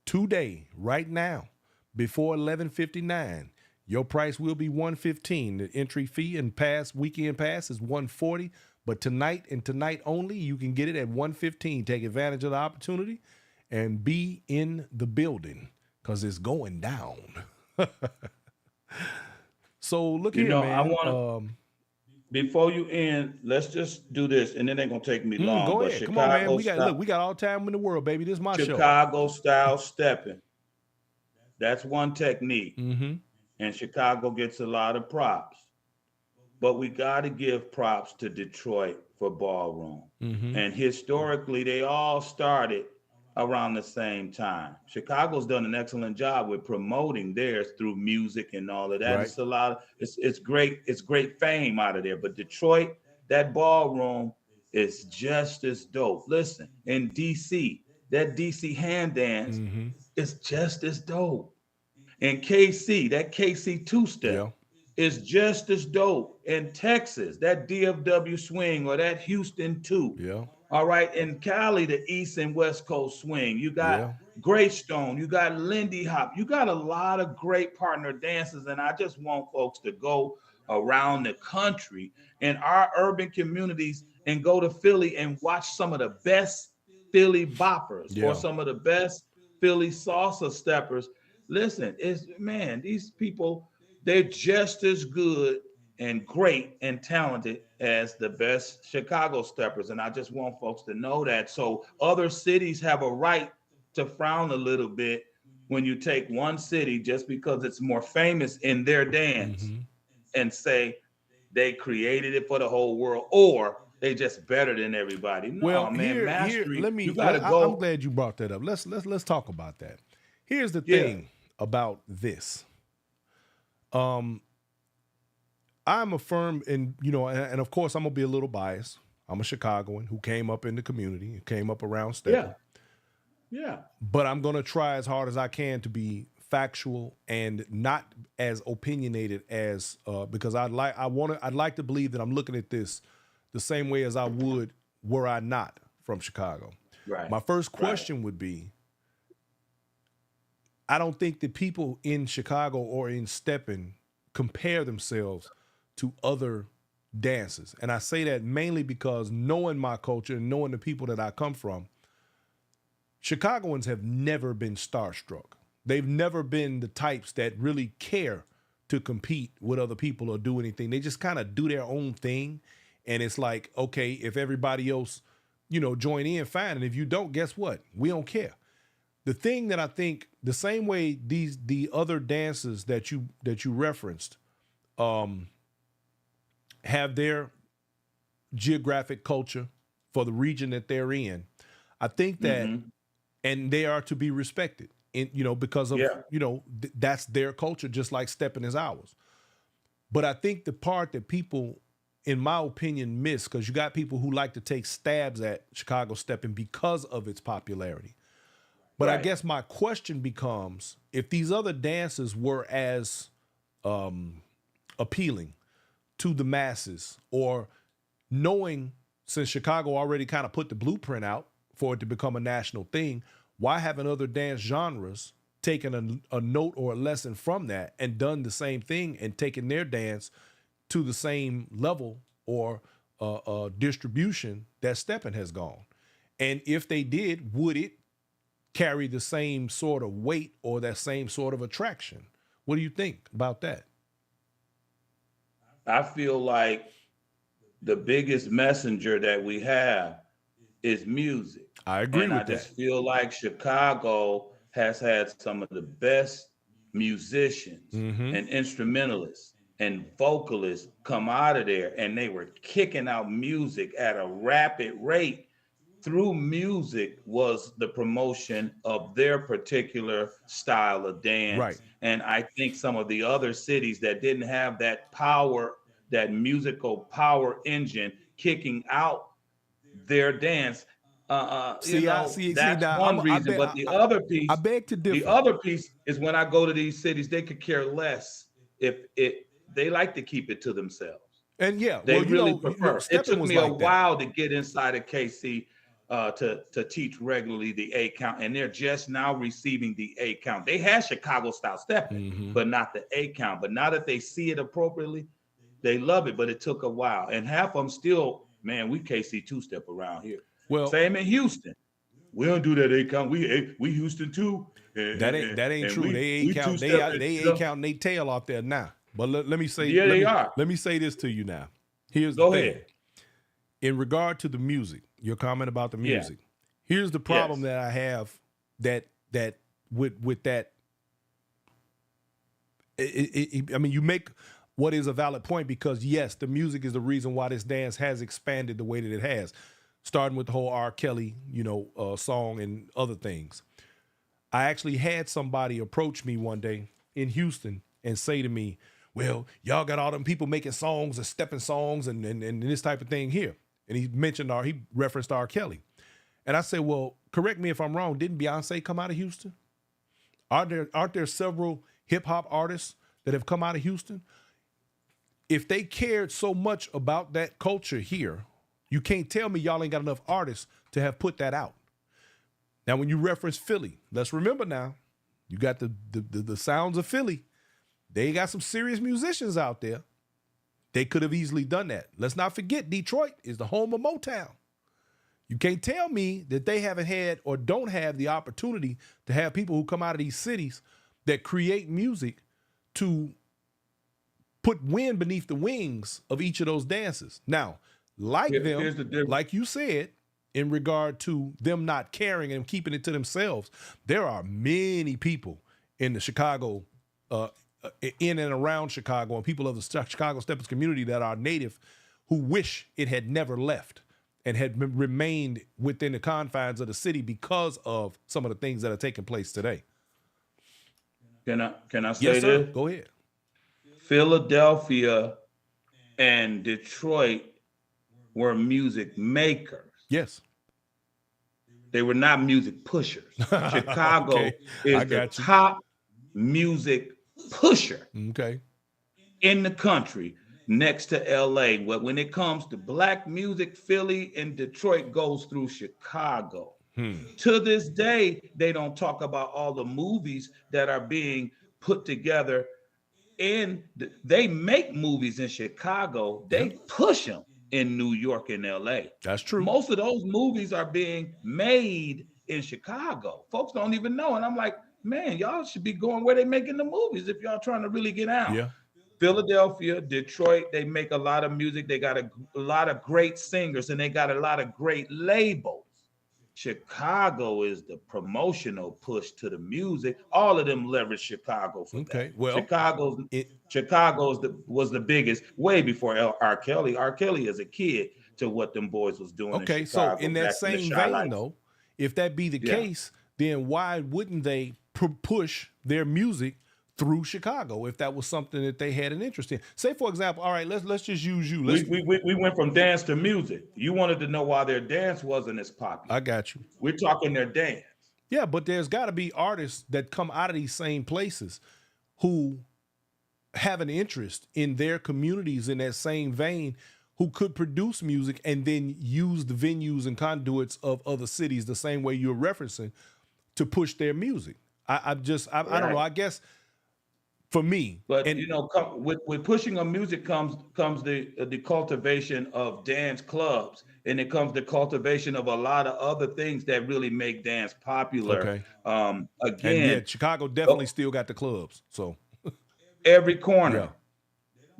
today, right now, before 11:59, your price will be $115. The entry fee and weekend pass is $140. But tonight and tonight only, you can get it at $115. Take advantage of the opportunity and be in the building, because it's going down. So look here, man. I want to, before you end, let's just do this, and it ain't gonna take me long. Go but ahead. Come on, man. We got all time in the world, baby. This is my show. Chicago style stepping. That's one technique. And Chicago gets a lot of props. But we got to give props to Detroit for ballroom. And historically, they all started around the same time. Chicago's done an excellent job with promoting theirs through music and all of that. Right. It's a lot. It's great. It's great fame out of there. But Detroit, that ballroom is just as dope. Listen, in DC, that DC hand dance is just as dope. In KC, that KC two-step is just as dope. In Texas, that DFW swing or that Houston 2. Yeah. All right. In Cali, the East and West Coast swing. You got Greystone. You got Lindy Hop. You got a lot of great partner dances. And I just want folks to go around the country in our urban communities and go to Philly and watch some of the best Philly boppers or some of the best Philly salsa steppers. Listen, these people, they're just as good and great and talented as the best Chicago steppers. And I just want folks to know that. So other cities have a right to frown a little bit when you take one city just because it's more famous in their dance and say they created it for the whole world or they just better than everybody. Well, No, man, here, mastery. let me. You got to I'm go. glad you brought that up. Let's talk about that. Here's the Yeah. thing about this. I'm a firm, and and of course I'm gonna be a little biased. I'm a Chicagoan who came up in the community, came up around Steppin. Yeah. But I'm gonna try as hard as I can to be factual and not as opinionated as because I'd like to believe that I'm looking at this the same way as I would were I not from Chicago. Right. My first question would be, I don't think that people in Chicago or in Steppin compare themselves to other dances. And I say that mainly because knowing my culture and knowing the people that I come from, Chicagoans have never been starstruck. They've never been the types that really care to compete with other people or do anything. They just kind of do their own thing. And it's like, okay, if everybody else, join in, fine. And if you don't, guess what? We don't care. The thing that I think, the same way the other dances that you referenced have their geographic culture for the region that they're in, I think that, and they are to be respected, because of, that's their culture, just like Steppin is ours. But I think the part that people, in my opinion, miss, because you got people who like to take stabs at Chicago Steppin because of its popularity. But I guess my question becomes, if these other dances were as appealing to the masses, or knowing, since Chicago already kind of put the blueprint out for it to become a national thing, why haven't other dance genres taken a note or a lesson from that and done the same thing and taken their dance to the same level or distribution that Steppin has gone? And if they did, would it carry the same sort of weight or that same sort of attraction? What do you think about that? I feel like the biggest messenger that we have is music. I agree and with I just that. feel like Chicago has had some of the best musicians and instrumentalists and vocalists come out of there, and they were kicking out music at a rapid rate. Through music was the promotion of their particular style of dance. Right. And I think some of the other cities that didn't have that power, that musical power engine kicking out their dance, that's one reason. But the other piece, I beg to differ. the other piece is when I go to these cities, they could care less if they like to keep it to themselves. And yeah, They well, really prefer. It Steppin took was me a like that. while to get inside of KC to teach regularly the A count, and they're just now receiving the A count. They had Chicago style stepping, but not the A count. But now that they see it appropriately, they love it. But it took a while, and half of them still, man, we KC two step around here. Well, Same in Houston. We don't do that A count. We Houston too. That ain't true. They A count. They A counting they tail off there now. But let me say, they are. Let me say this to you now. Here's Go the thing. ahead. In regard to the music, your comment about the music. Here's the problem that I have that with that. I mean, you make what is a valid point, because yes, the music is the reason why this dance has expanded the way that it has, starting with the whole R. Kelly, song and other things. I actually had somebody approach me one day in Houston and say to me, well, y'all got all them people making songs and stepping songs and this type of thing here. And he referenced R. Kelly. And I said, well, correct me if I'm wrong. Didn't Beyonce come out of Houston? Aren't there several hip hop artists that have come out of Houston? If they cared so much about that culture here, you can't tell me y'all ain't got enough artists to have put that out. Now, when you reference Philly, let's remember now, you got the sounds of Philly. They got some serious musicians out there. They could have easily done that. Let's not forget, Detroit is the home of Motown. You can't tell me that they haven't had or don't have the opportunity to have people who come out of these cities that create music to put wind beneath the wings of each of those dances. Now, like Here's the them, difference. like you said, in regard to them not caring and keeping it to themselves, there are many people in the Chicago, in and around Chicago, and people of the Chicago Steppers community that are native who wish it had never left and had remained within the confines of the city because of some of the things that are taking place today. Can I say Yes, sir. this? Go ahead. Philadelphia and Detroit were music makers. Yes. They were not music pushers. Chicago Okay, is I the got you. top music pusher Okay. in the country next to LA. But when it comes to black music, Philly and Detroit goes through Chicago. To this day, they don't talk about all the movies that are being put together. And they make movies in Chicago. They push them in New York and LA. That's true. Most of those movies are being made in Chicago. Folks don't even know. And I'm like, man, y'all should be going where they're making the movies if y'all trying to really get out. Yeah. Philadelphia, Detroit, they make a lot of music. They got a lot of great singers and they got a lot of great labels. Chicago is the promotional push to the music. All of them leverage Chicago for that. Well, Chicago's was the biggest way before R. Kelly. R. Kelly as a kid to what them boys was doing. Okay, in Chicago, so in that same vein, though, if that be the case, then why wouldn't they push their music through Chicago if that was something that they had an interest in? Say, for example, all right, let's just use you. We went from dance to music. You wanted to know why their dance wasn't as popular. I got you. We're talking their dance. Yeah, but there's got to be artists that come out of these same places who have an interest in their communities in that same vein, who could produce music and then use the venues and conduits of other cities the same way you're referencing to push their music. I don't know. I guess for me, but with pushing of music comes the cultivation of dance clubs, and it comes the cultivation of a lot of other things that really make dance popular. Okay. Again, and Chicago definitely still got the clubs. So every corner.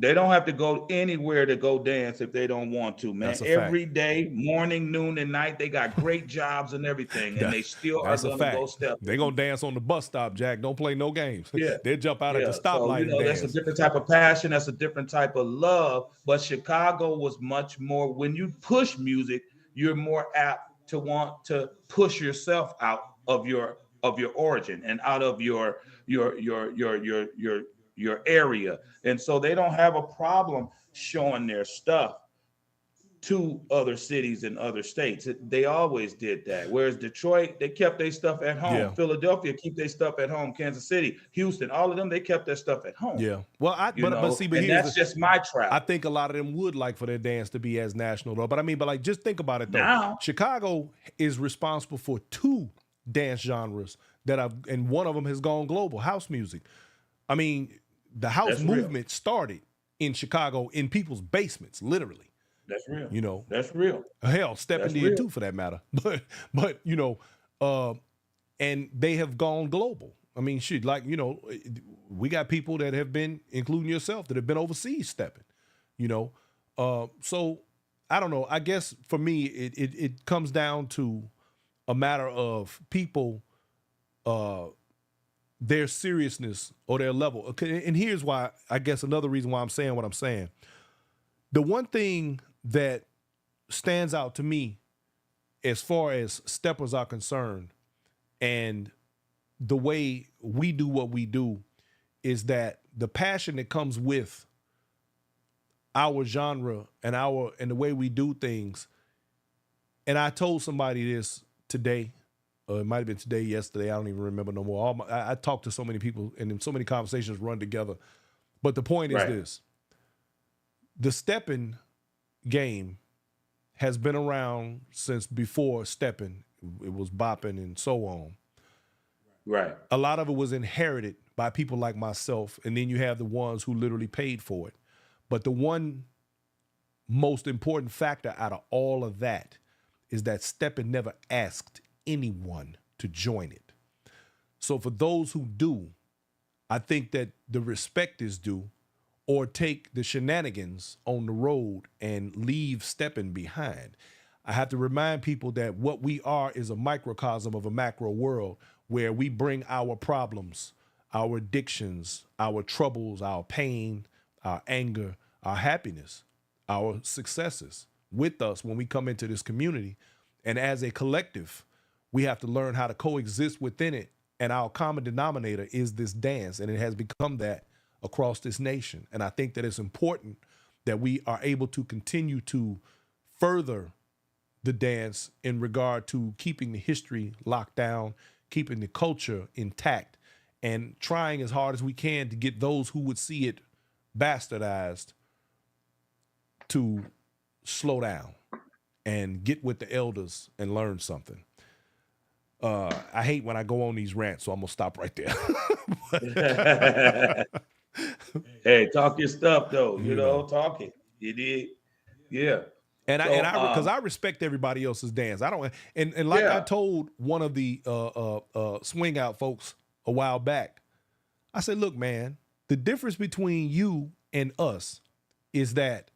They don't have to go anywhere to go dance if they don't want to, man. Every day, morning, noon, and night, they got great jobs and everything, and they still are going to go step. They're going to dance on the bus stop, Jack. Don't play no games. Yeah. They'll jump out at the stoplight. So, that's a different type of passion. That's a different type of love. But Chicago was much more, when you push music, you're more apt to want to push yourself out of your origin and out of your area. And so they don't have a problem showing their stuff to other cities and other states. They always did that. Whereas Detroit, they kept their stuff at home. Yeah. Philadelphia, keep their stuff at home. Kansas City, Houston, all of them, they kept their stuff at home. Yeah. Well, that's just my travel. I think a lot of them would like for their dance to be as national, though. But like, just think about it, though. Now, Chicago is responsible for 2 dance genres and one of them has gone global: house music. I mean, the house movement started in Chicago in people's basements, literally. That's real. That's real. Hell, Steppin did too, for that matter. But and they have gone global. I mean, shit, like, we got people that have been, including yourself, that have been overseas stepping. So I don't know. I guess for me, it comes down to a matter of people, their seriousness or their level. Okay, and here's why, I guess another reason why I'm saying what I'm saying. The one thing that stands out to me as far as steppers are concerned and the way we do what we do is that the passion that comes with our genre and the way we do things. And I told somebody this today, it might have been today, yesterday, I don't even remember no more. I talked to so many people and so many conversations run together. But the point is this: the stepping game has been around since before stepping. It was bopping and so on. Right. A lot of it was inherited by people like myself, and then you have the ones who literally paid for it. But the one most important factor out of all of that is that stepping never asked anyone to join it. So for those who do, I think that the respect is due, or take the shenanigans on the road and leave Steppin behind. I have to remind people that what we are is a microcosm of a macro world where we bring our problems, our addictions, our troubles, our pain, our anger, our happiness, our successes with us when we come into this community. And as a collective, we have to learn how to coexist within it. And our common denominator is this dance, and it has become that across this nation. And I think that it's important that we are able to continue to further the dance in regard to keeping the history locked down, keeping the culture intact, and trying as hard as we can to get those who would see it bastardized to slow down and get with the elders and learn something. I hate when I go on these rants, so I'm gonna stop right there. Hey, talk your stuff though. You know, talk it. You did, yeah. And So, I because I respect everybody else's dance. I don't and like I Yeah. told one of the swing out folks a while back, I said, look, man, the difference between you and us is that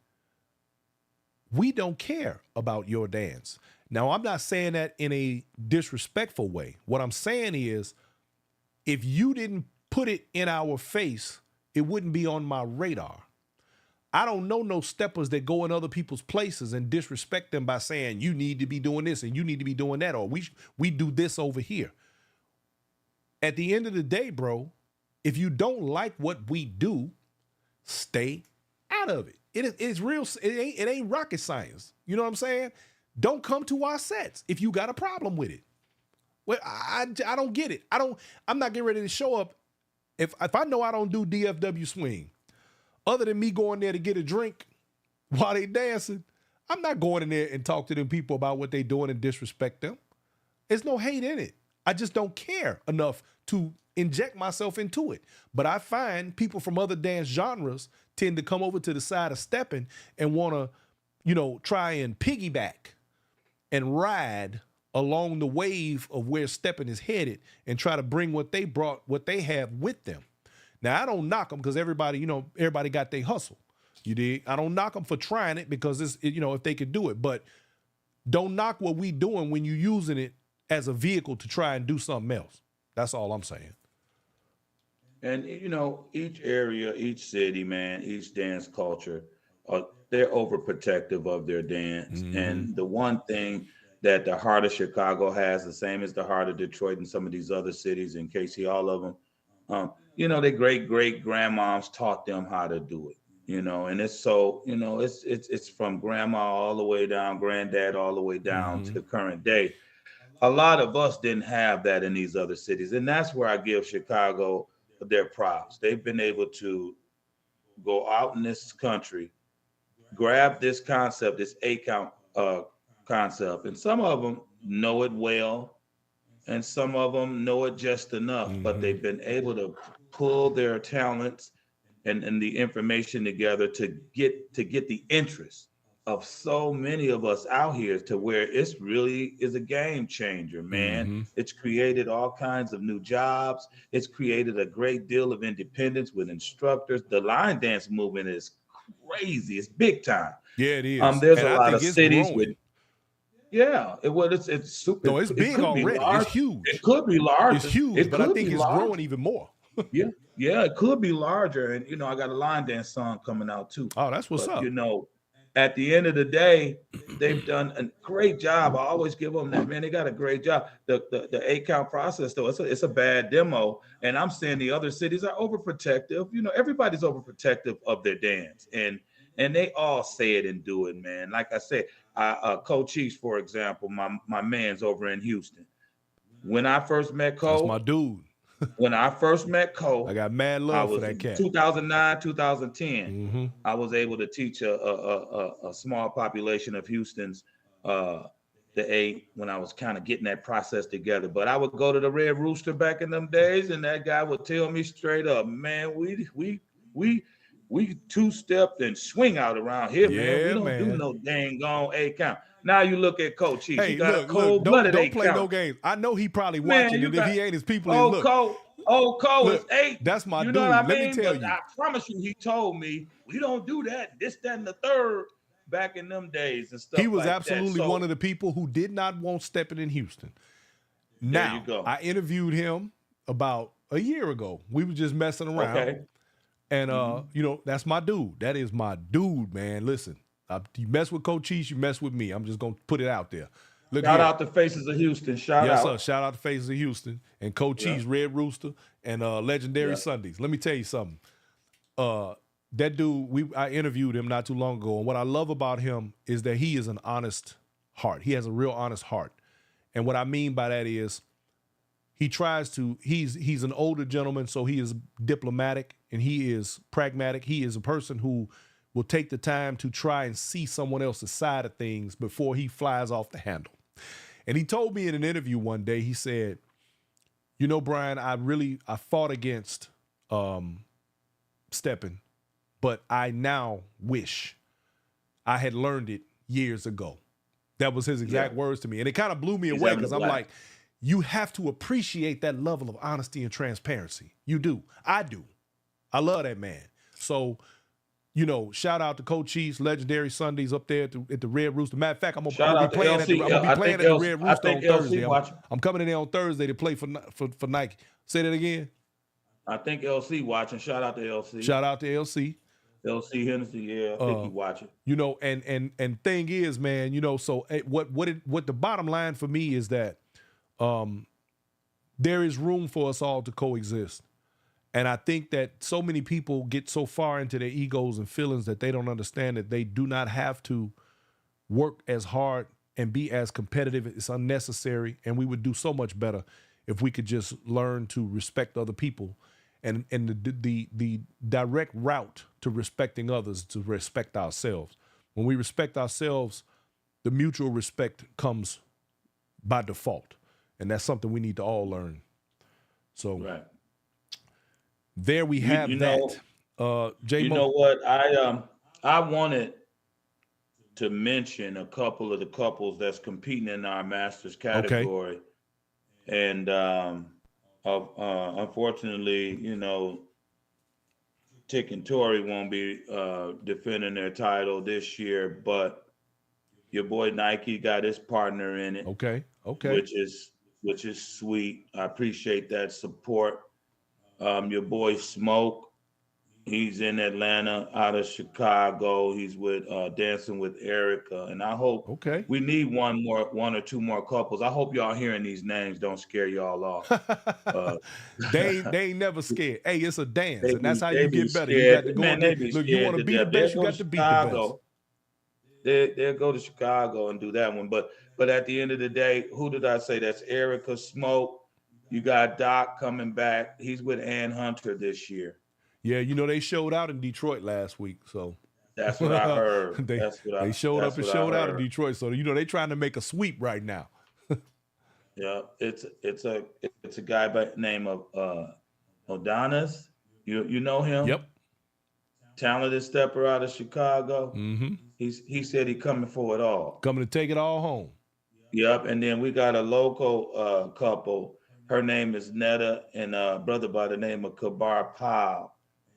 we don't care about your dance. Now, I'm not saying that in a disrespectful way. What I'm saying is, if you didn't put it in our face, it wouldn't be on my radar. I don't know no steppers that go in other people's places and disrespect them by saying, you need to be doing this and you need to be doing that, or we do this over here. At the end of the day, bro, if you don't like what we do, stay out of it. It's real. It ain't rocket science. You know what I'm saying? Don't come to our sets if you got a problem with it. Well, I don't get it. I'm not getting ready to show up if I know I don't do DFW swing. Other than me going there to get a drink while they dancing, I'm not going in there and talk to them people about what they doing and disrespect them. There's no hate in it. I just don't care enough to inject myself into it. But I find people from other dance genres tend to come over to the side of Steppin and want to, try and piggyback and ride along the wave of where Steppin is headed and try to bring what they brought, what they have with them. Now, I don't knock them because everybody got their hustle. You dig? I don't knock them for trying it because if they could do it, but don't knock what we doing when you're using it as a vehicle to try and do something else. That's all I'm saying. And each area, each city, man, each dance culture, they're overprotective of their dance. Mm-hmm. And the one thing that the heart of Chicago has, the same as the heart of Detroit and some of these other cities, in KC, all of them, their great grandmoms taught them how to do it. And it's so, it's from grandma all the way down, granddad all the way down to the current day. A lot of us didn't have that in these other cities. And that's where I give Chicago their props. They've been able to go out in this country, grab this concept, this 8-count concept. And some of them know it well, and some of them know it just enough, but they've been able to pull their talents and the information together to get the interest of so many of us out here to where it's really is a game changer, man. It's created all kinds of new jobs. It's created a great deal of independence with instructors. The line dance movement is crazy. It's big time. Yeah, it is. There's and a lot of cities growing. it's super. No, it's big already. It's huge. It could be large. It's huge, but I think it's growing even more. Yeah, it could be larger. And I got a line dance song coming out too. Oh, that's what's up. At the end of the day, they've done a great job. I always give them that, man. They got a great job. The 8-count process, though, it's a bad demo. And I'm saying the other cities are overprotective. Everybody's overprotective of their dance, and they all say it and do it, man. Like I said, Coach Chiefs, for example, my man's over in Houston. When I first met Cole, that's my dude. When I first met Cole, I got mad love for that cat. 2009, 2010. I was able to teach a small population of Houston's the 8 when I was kind of getting that process together. But I would go to the Red Rooster back in them days, and that guy would tell me straight up, man, we two-stepped and swing out around here, man. We don't do no dang on 8-count. Now you look at Coach Chiefs. Hey, he got look, a cold-blooded don't play 8-count. no games. I know he probably watching, and if he ain't, his people in look. Cole, Oh, Cole is Look, 8. that's my You dude. know what I Let me mean? tell But you. I promise you, he told me we don't do that. This, that, and the third back in them days and He stuff was like that. absolutely one So of the people who did not want Steppin in Houston. there you Now, go. I interviewed him about a year ago. We were just messing around. Okay. And, you know, that's my dude. That is my dude, man. Listen, you mess with Coach Cheese, you mess with me. I'm just going to put it out there. Look Shout here. out to Faces of Houston. Shout Yes, out. sir. Shout out to Faces of Houston and Coach Yeah. Cheese, Red Rooster, and Legendary Yeah. Sundays. Let me tell you something. That dude, I interviewed him not too long ago, and what I love about him is that he is an honest heart. He has a real honest heart. And what I mean by that is he's an older gentleman, so he is diplomatic and he is pragmatic. He is a person who will take the time to try and see someone else's side of things before he flies off the handle. And he told me in an interview one day, he said, you know, Brian, I fought against Steppin, but I now wish I had learned it years ago. That was his exact words to me. And it kind of blew me away because I'm like, you have to appreciate that level of honesty and transparency. You do. I do. I love that man. So, you know, shout out to Coach Cheese, Legendary Sundays up there at the Red Rooster. Matter of fact, I'm gonna be playing at the Red Rooster on Thursday. I'm coming in there on Thursday to play for Nike. Say that again. I think LC watching. Shout out to LC. Shout out to LC. LC Hennessy, yeah, I think he watching. You know, and thing is, man, you know, so what the bottom line for me is that there is room for us all to coexist. And I think that so many people get so far into their egos and feelings that they don't understand that they do not have to work as hard and be as competitive. It's unnecessary. And we would do so much better if we could just learn to respect other people. And the direct route to respecting others is to respect ourselves. When we respect ourselves, the mutual respect comes by default. And that's something we need to all learn. So there we have that. J-Mo. You know what? I wanted to mention a couple of the couples that's competing in our Masters category. And unfortunately, you know, Tick and Tori won't be defending their title this year, but your boy Nike got his partner in it. Okay. Which is sweet. I appreciate that support. Your boy Smoke, he's in Atlanta, out of Chicago. He's with Dancing with Erica, and I hope we need one or two more couples. I hope y'all hearing these names don't scare y'all off. They ain't never scared. Hey, it's a dance, and that's how you get better. You got to go. Look, you want to be the best, you got to beat the best. They'll go to Chicago and do that one. But at the end of the day, who did I say? That's Erica, Smoke. You got Doc coming back. He's with Ann Hunter this year. Yeah, you know, they showed out in Detroit last week. So that's what I heard. They showed up and showed out in Detroit. So, you know, they trying to make a sweep right now. Yeah, it's a guy by the name of Odonis. You know him? Yep. Talented stepper out of Chicago. Mm-hmm. He said he coming for it all. Coming to take it all home. Yep. And then we got a local couple. Her name is Netta and a brother by the name of Kabar Powell.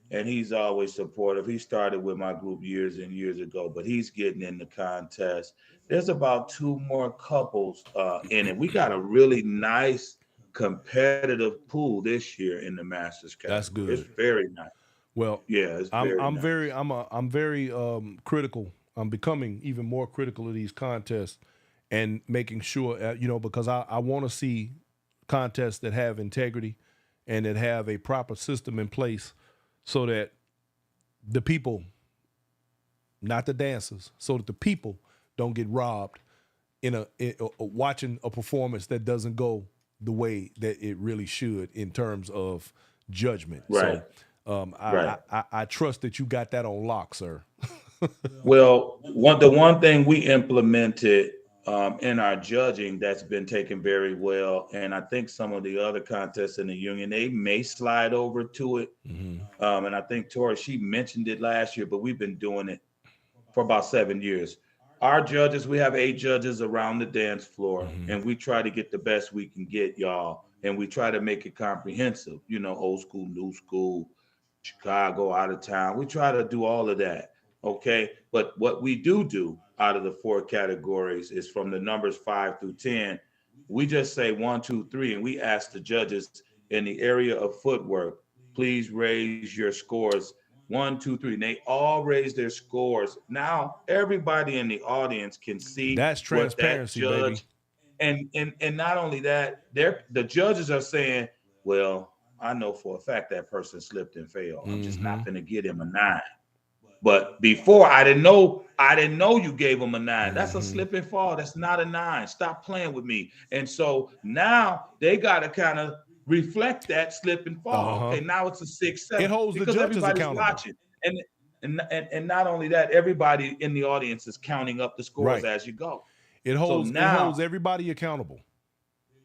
And he's always supportive. He started with my group years and years ago, but he's getting in the contest. There's about 2 more couples in it. We got a really nice competitive pool this year in the Masters category. That's good. It's very nice. Well, yeah, it's very nice. I'm very critical. I'm becoming even more critical of these contests and making sure, you know, because I want to see contests that have integrity and that have a proper system in place so that the people, not the dancers, so that the people don't get robbed in watching a performance that doesn't go the way that it really should in terms of judgment. Right. So I trust that you got that on lock, sir. Well, the one thing we implemented in our judging that's been taken very well, and I think some of the other contests in the union, they may slide over to it. Mm-hmm. And I think Tori, she mentioned it last year, but we've been doing it for about 7 years. Our judges, we have 8 judges around the dance floor, Mm-hmm. and we try to get the best we can get, y'all. And we try to make it comprehensive, old school, new school, Chicago, out of town. We try to do all of that. Okay. But what we do out of the 4 categories is from the numbers 5 through 10. We just say 1, 2, 3, and we ask the judges in the area of footwork, please raise your scores 1, 2, 3. And they all raise their scores. Now everybody in the audience can see That's what that transparency, baby. judge, and not only that, the judges are saying, well, I know for a fact that person slipped and fell. I'm just Mm-hmm. not going to get him a 9. But before, I didn't know you gave him a 9. That's a Mm-hmm. slip and fall. That's not a 9. Stop playing with me. And so now they got to kind of reflect that slip and fall. Uh-huh. Okay, now it's a 6, It 7 holds the because judges everybody's accountable. watching. And not only that, everybody in the audience is counting up the scores Right. as you go. It So holds now everybody accountable.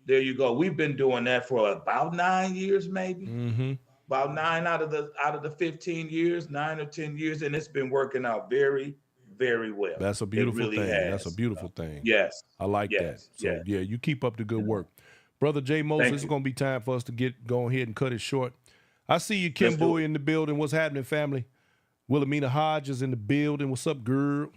there you go. We've been doing that for about 9 years, maybe. Mm-hmm. About 9 out of the 15 years, 9 or 10 years, and it's been working out very, very well. That's a It beautiful really thing. That's a has. beautiful thing. Yes, I like that. yes, So yes. yeah, you keep up the good work. Brother J Mose, Thank it's you. gonna be time for us to go ahead and cut it short. I see you, Kim Let's do Bowie, it. in the building. What's happening, family? Wilhelmina Hodge is in the building. What's up, girl?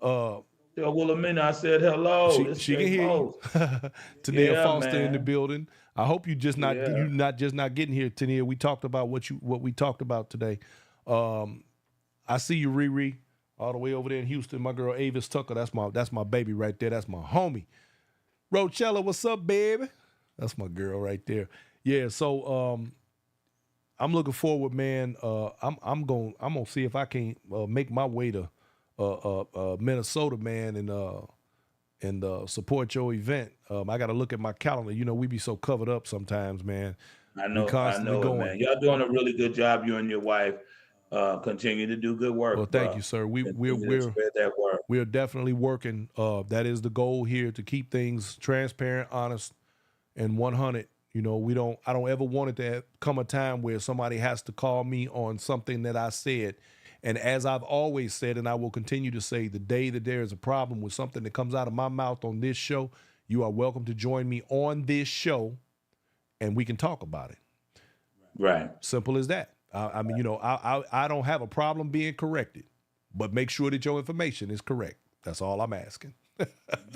Uh, Yo, Wilhelmina, I said hello. she This she can Jay hear you. Mose. Tania Yeah, Foster in the man. building. I hope Yeah. you not just not getting here, Tania. We talked about what we talked about today. I see you, Riri, all the way over there in Houston. My girl Avis Tucker. That's my baby right there. That's my homie. Rochella, what's up, baby? That's my girl right there. Yeah. So I'm looking forward, man. I'm gonna see if I can make my way to Minnesota, man, and support your event. I got to look at my calendar. You know, we be so covered up sometimes, man. I We know, I constantly know it, going. man. Y'all doing a really good job. You and your wife continue to do good Well, work, thank bro. you, sir. Continue to spread that word. We're definitely working. That is the goal here, to keep things transparent, honest, and 100. You know, I don't ever want it to come a time where somebody has to call me on something that I said. And as I've always said, and I will continue to say, the day that there is a problem with something that comes out of my mouth on this show, you are welcome to join me on this show and we can talk about it. Right. Simple as that. I mean, you know, I don't have a problem being corrected, but make sure that your information is correct. That's all I'm asking.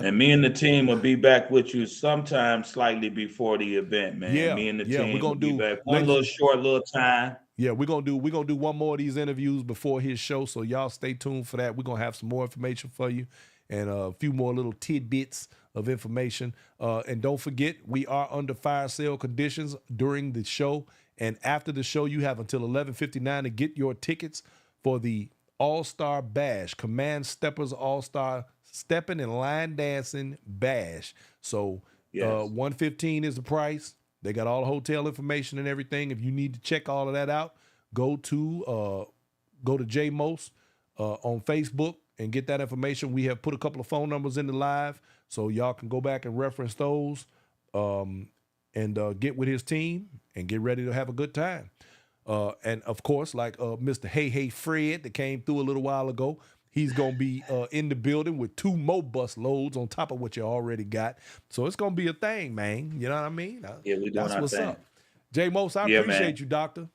And me and the team will be back with you sometime slightly before the event, man. Yeah, Me and the yeah, we're team will gonna be do, back one ladies little and short little time. yeah, we're gonna do one more of these interviews before his show. So y'all stay tuned for that. We're gonna have some more information for you and a few more little tidbits of information. And don't forget, we are under fire sale conditions during the show. And after the show, you have until 11:59 to get your tickets for the All-Star Bash, Command Steppers All-Star Steppin' and Line Dancing Bash. So Yes. 115 is the price. They got all the hotel information and everything. If you need to check all of that out, go to J Most on Facebook and get that information. We have put a couple of phone numbers in the live, so y'all can go back and reference those and get with his team and get ready to have a good time. And of course, like Mr. Hey Fred that came through a little while ago, he's going to be in the building with 2 more bus loads on top of what you already got. So it's going to be a thing, man. You know what I mean? Yeah, we're doing That's our what's thing. up. J Most, I Yeah, appreciate man. you, doctor.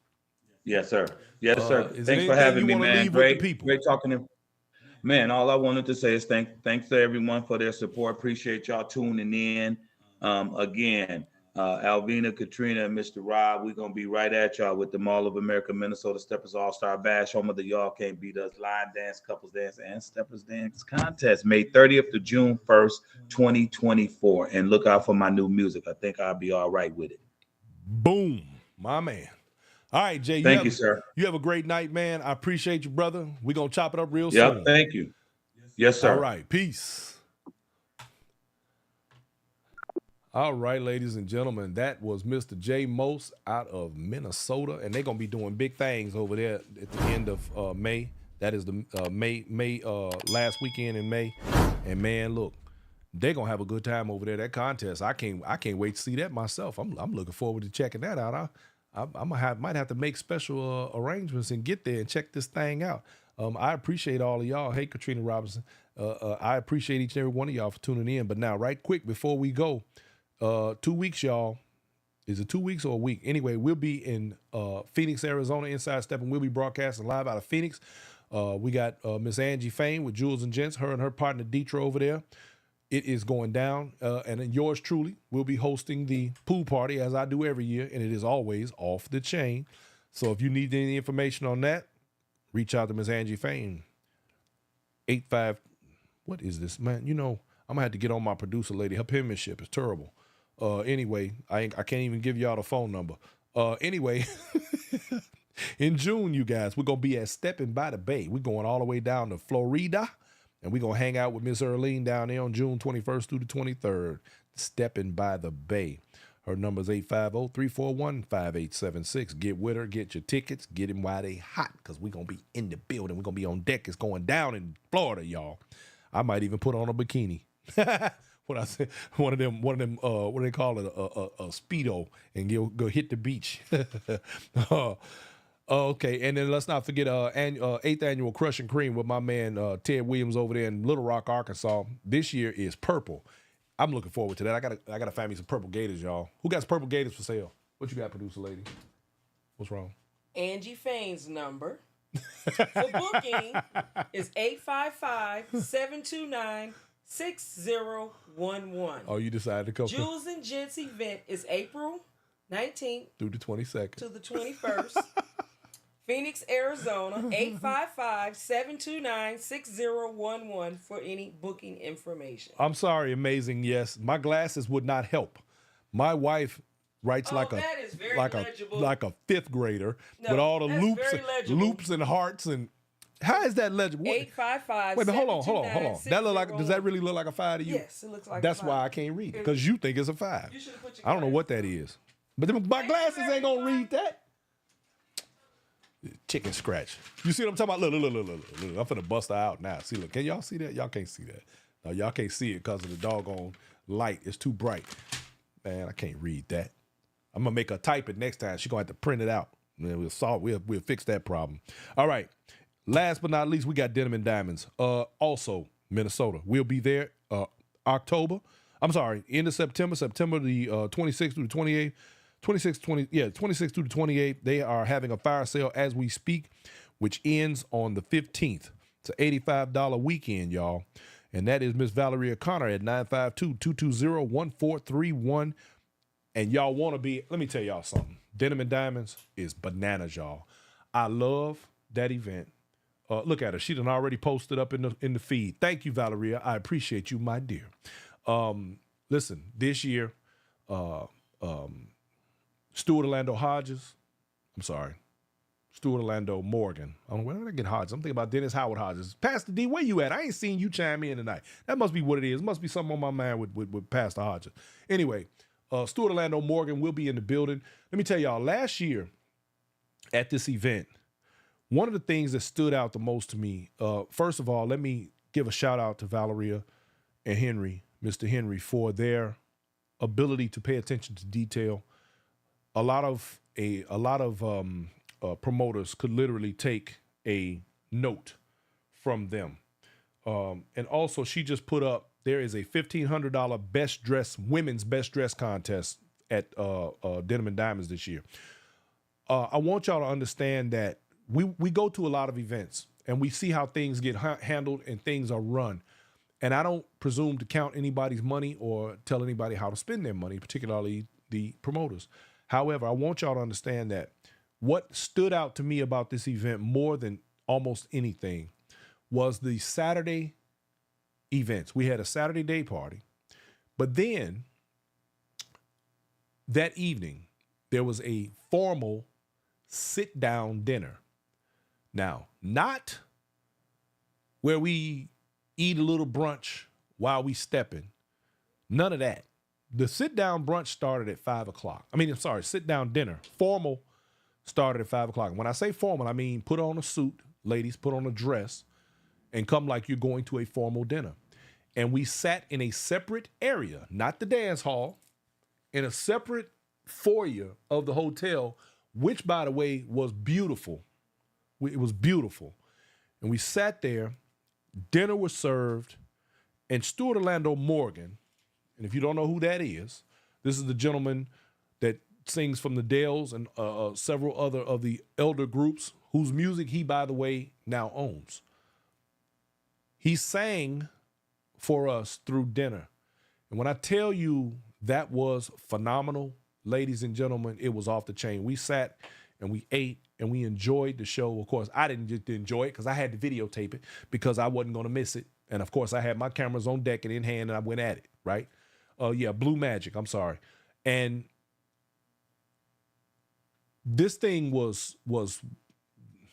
Yes, sir. Yes, sir. Is there Thanks for anything having you me, want to man. leave with the Great, people? great talking to man. All I wanted to say is thanks to everyone for their support. Appreciate y'all tuning in. Again, Alvina, Katrina, and Mr. Rob, we're gonna be right at y'all with the Mall of America, Minnesota Steppers All-Star Bash, home of the Y'all Can't Beat Us line dance, couples dance, and Steppers dance contest, May 30th to June 1st, 2024. And look out for my new music. I think I'll be all right with it. Boom, my man. All right, Jay. Thank you, sir. You have a great night, man. I appreciate you, brother. We're gonna chop it up real Yep, soon. thank you. Yes, sir. All right, peace. All right, ladies and gentlemen, that was Mr. J Most out of Minnesota, and they're gonna be doing big things over there at the end of May. That is the May last weekend in May. And man, look, they're gonna have a good time over there. That contest, I can't wait to see that myself. I'm looking forward to checking that out. Might have to make special arrangements and get there and check this thing out. I appreciate all of y'all. Hey, Katrina Robinson. I appreciate each and every one of y'all for tuning in. But now, right quick, before we go, 2 weeks, y'all. Is it 2 weeks or a week? Anyway, we'll be in Phoenix, Arizona, Inside Steppin'. We'll be broadcasting live out of Phoenix. We got Miss Angie Fain with Jules and Gents, her and her partner Deetra over there. It is going down. And then yours truly will be hosting the pool party as I do every year. And it is always off the chain. So if you need any information on that, reach out to Miss Angie Fain. 85. What is this, man? You know, I'm going to have to get on my producer lady. Her penmanship is terrible. Anyway, I can't even give y'all the phone number. Anyway, in June, you guys, we're going to be at Steppin by the Bay. We're going all the way down to Florida, and we're going to hang out with Miss Earlene down there on June 21st through the 23rd. Steppin by the Bay. Her number is 850-341-5876. Get with her, get your tickets, get them while they hot, because we're going to be in the building. We're going to be on deck. It's going down in Florida, y'all. I might even put on a bikini. What I say, one of them, what do they call it, a Speedo, and go hit the beach. Okay, and then let's not forget 8th annual Crush and Cream with my man Ted Williams over there in Little Rock, Arkansas. This year is purple. I'm looking forward to that. I gotta find me some purple gators, y'all. Who got some purple gators for sale? What you got, producer lady? What's wrong? Angie Fain's number for booking is 855-729-6011. Oh, you decided to come Jules and Gents event is April 19th through the 22nd to the 21st. Phoenix, Arizona, 855-729-6011 for any booking information. I'm sorry, amazing. Yes, my glasses would not help. My wife writes like a fifth grader with all the loops and hearts and. How is that legible? 855. Wait, but hold on. Does that really look like a 5 to you? Yes, it looks like. That's a 5. why I can't read it, because you think it's a 5. You should have put your I don't know what that is, but my glasses ain't gonna read that. Chicken scratch. You see what I'm talking about? Look. I'm finna bust her out now. See, look. Can y'all see that? Y'all can't see that. No, y'all can't see it because of the doggone light. It's too bright. Man, I can't read that. I'm gonna make her type it next time. She's gonna have to print it out. And we'll fix that problem. All right. Last but not least, we got Denim and Diamonds. Also, Minnesota. We'll be there end of September the 26th through the 28th. 26th through the 28th. They are having a fire sale as we speak, which ends on the 15th. It's an $85 weekend, y'all. And that is Miss Valeria Connor at 952-220-1431. And y'all want to be, let me tell y'all something. Denim and Diamonds is bananas, y'all. I love that event. Look at her. She done already posted up in the feed. Thank you, Valeria. I appreciate you, my dear. Listen, this year, Stuart Orlando Morgan. I don't know, where did I get Hodges? I'm thinking about Dennis Howard Hodges. Pastor D, where you at? I ain't seen you chime in tonight. That must be what it is. Must be something on my mind with Pastor Hodges. Anyway, Stuart Orlando Morgan will be in the building. Let me tell y'all, last year at this event, one of the things that stood out the most to me, first of all, let me give a shout out to Valeria and Mr. Henry, for their ability to pay attention to detail. A lot of promoters could literally take a note from them. And also, she just put up, there is a $1,500 women's best dress contest at Denim and Diamonds this year. I want y'all to understand that we go to a lot of events and we see how things get handled and things are run. And I don't presume to count anybody's money or tell anybody how to spend their money, particularly the promoters. However, I want y'all to understand that what stood out to me about this event more than almost anything was the Saturday events. We had a Saturday day party, but then that evening there was a formal sit-down dinner. Now, not where we eat a little brunch while we stepping. None of that. The sit-down brunch started at 5 o'clock. Sit-down dinner. Formal started at 5 o'clock. When I say formal, I mean put on a suit, ladies, put on a dress, and come like you're going to a formal dinner. And we sat in a separate area, not the dance hall, in a separate foyer of the hotel, which, by the way, was beautiful. It was beautiful. And we sat there Dinner was served, and Stuart Orlando Morgan, and if you don't know who that is, this is the gentleman that sings from the Dells and several other of the elder groups whose music he, by the way, now owns. He sang for us through dinner. And when I tell you that was phenomenal, ladies and gentlemen, it was off the chain. We sat and we ate and we enjoyed the show. Of course, I didn't just enjoy it because I had to videotape it because I wasn't going to miss it. And of course, I had my cameras on deck and in hand and I went at it, right? Blue Magic, I'm sorry. And this thing was,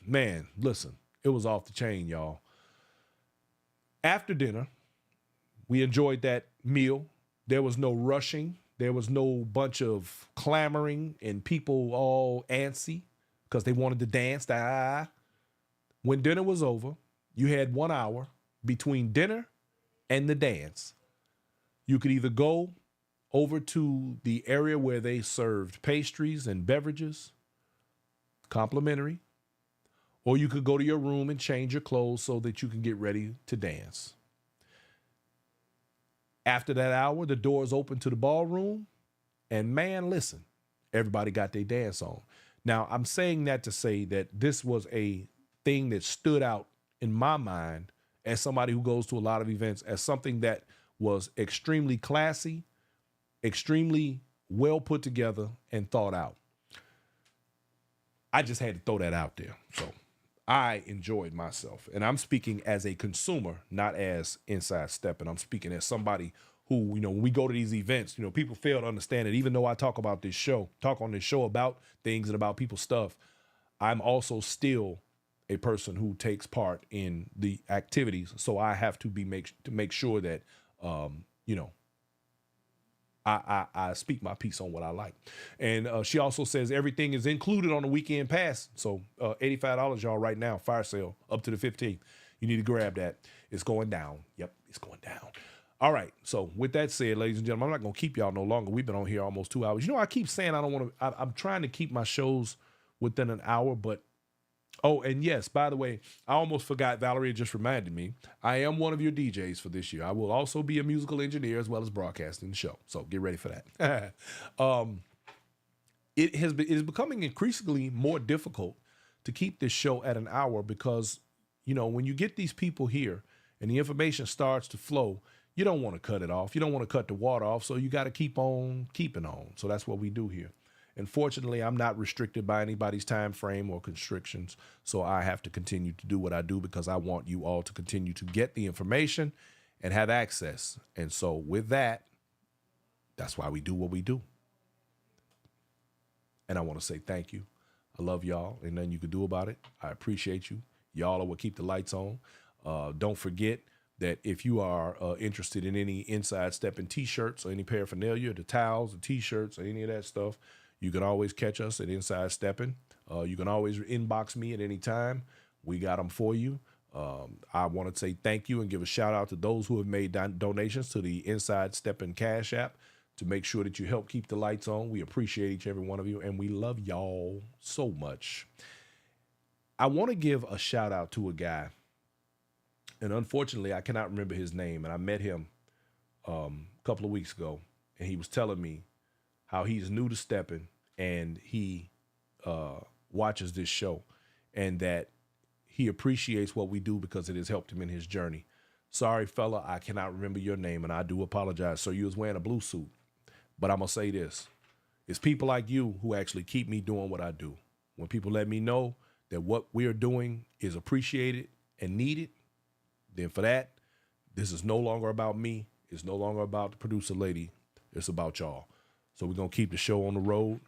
man, listen, it was off the chain, y'all. After dinner, we enjoyed that meal. There was no rushing. There was no bunch of clamoring and people all antsy because they wanted to dance. When dinner was over, you had 1 hour between dinner and the dance. You could either go over to the area where they served pastries and beverages, complimentary, or you could go to your room and change your clothes so that you can get ready to dance. After that hour, the doors open to the ballroom, and man, listen, everybody got their dance on. Now, I'm saying that to say that this was a thing that stood out in my mind as somebody who goes to a lot of events as something that was extremely classy, extremely well put together, and thought out. I just had to throw that out there. So I enjoyed myself. And I'm speaking as a consumer, not as Inside Steppin'. I'm speaking as somebody who, when we go to these events, people fail to understand it. Even though I talk on this show about things and about people's stuff, I'm also still a person who takes part in the activities. So I have to make sure that, I speak my piece on what I like. And she also says everything is included on the weekend pass. So $85, y'all, right now, fire sale up to the 15th. You need to grab that. It's going down. Yep, it's going down. All right. So with that said, ladies and gentlemen, I'm not going to keep y'all no longer. We've been on here almost 2 hours. I keep saying I don't want to, I'm trying to keep my shows within an hour, but oh, and yes, by the way, I almost forgot. Valerie just reminded me. I am one of your DJs for this year. I will also be a musical engineer as well as broadcasting the show. So get ready for that. It is becoming increasingly more difficult to keep this show at an hour because, when you get these people here and the information starts to flow, you don't want to cut it off. You don't want to cut the water off. So you got to keep on keeping on. So that's what we do here. And fortunately, I'm not restricted by anybody's time frame or constrictions. So I have to continue to do what I do because I want you all to continue to get the information and have access. And so with that, that's why we do what we do. And I want to say thank you. I love y'all. Ain't nothing you can do about it. I appreciate you. Y'all are what keep the lights on. Don't forget that if you are interested in any Inside Steppin' t-shirts or any paraphernalia, the towels, the t-shirts, or any of that stuff, you can always catch us at Inside Steppin'. You can always inbox me at any time. We got them for you. I want to say thank you and give a shout out to those who have made donations to the Inside Steppin' Cash App to make sure that you help keep the lights on. We appreciate each and every one of you, and we love y'all so much. I want to give a shout out to a guy, and unfortunately, I cannot remember his name, and I met him a couple of weeks ago, and he was telling me how he's new to Steppin', and he watches this show, and that he appreciates what we do because it has helped him in his journey. Sorry, fella, I cannot remember your name, and I do apologize. So you was wearing a blue suit. But I'm going to say this. It's people like you who actually keep me doing what I do. When people let me know that what we are doing is appreciated and needed, then for that, this is no longer about me. It's no longer about the producer lady. It's about y'all. So we're going to keep the show on the road,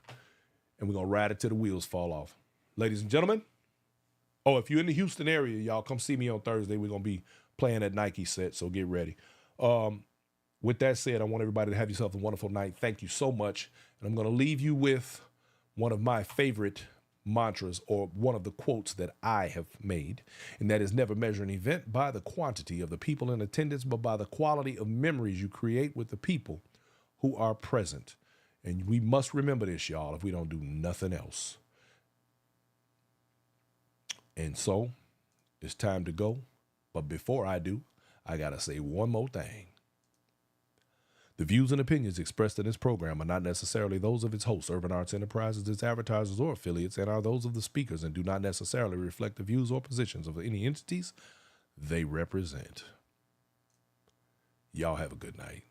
and we're going to ride it till the wheels fall off. Ladies and gentlemen, if you're in the Houston area, y'all come see me on Thursday. We're going to be playing at Nike set, so get ready. With that said, I want everybody to have yourself a wonderful night. Thank you so much. And I'm going to leave you with one of my favorite mantras, or one of the quotes that I have made, and that is never measure an event by the quantity of the people in attendance, but by the quality of memories you create with the people who are present. And we must remember this, y'all, if we don't do nothing else. And so it's time to go. But before I do, I got to say one more thing. The views and opinions expressed in this program are not necessarily those of its hosts, Urban Arts Enterprises, its advertisers, or affiliates, and are those of the speakers and do not necessarily reflect the views or positions of any entities they represent. Y'all have a good night.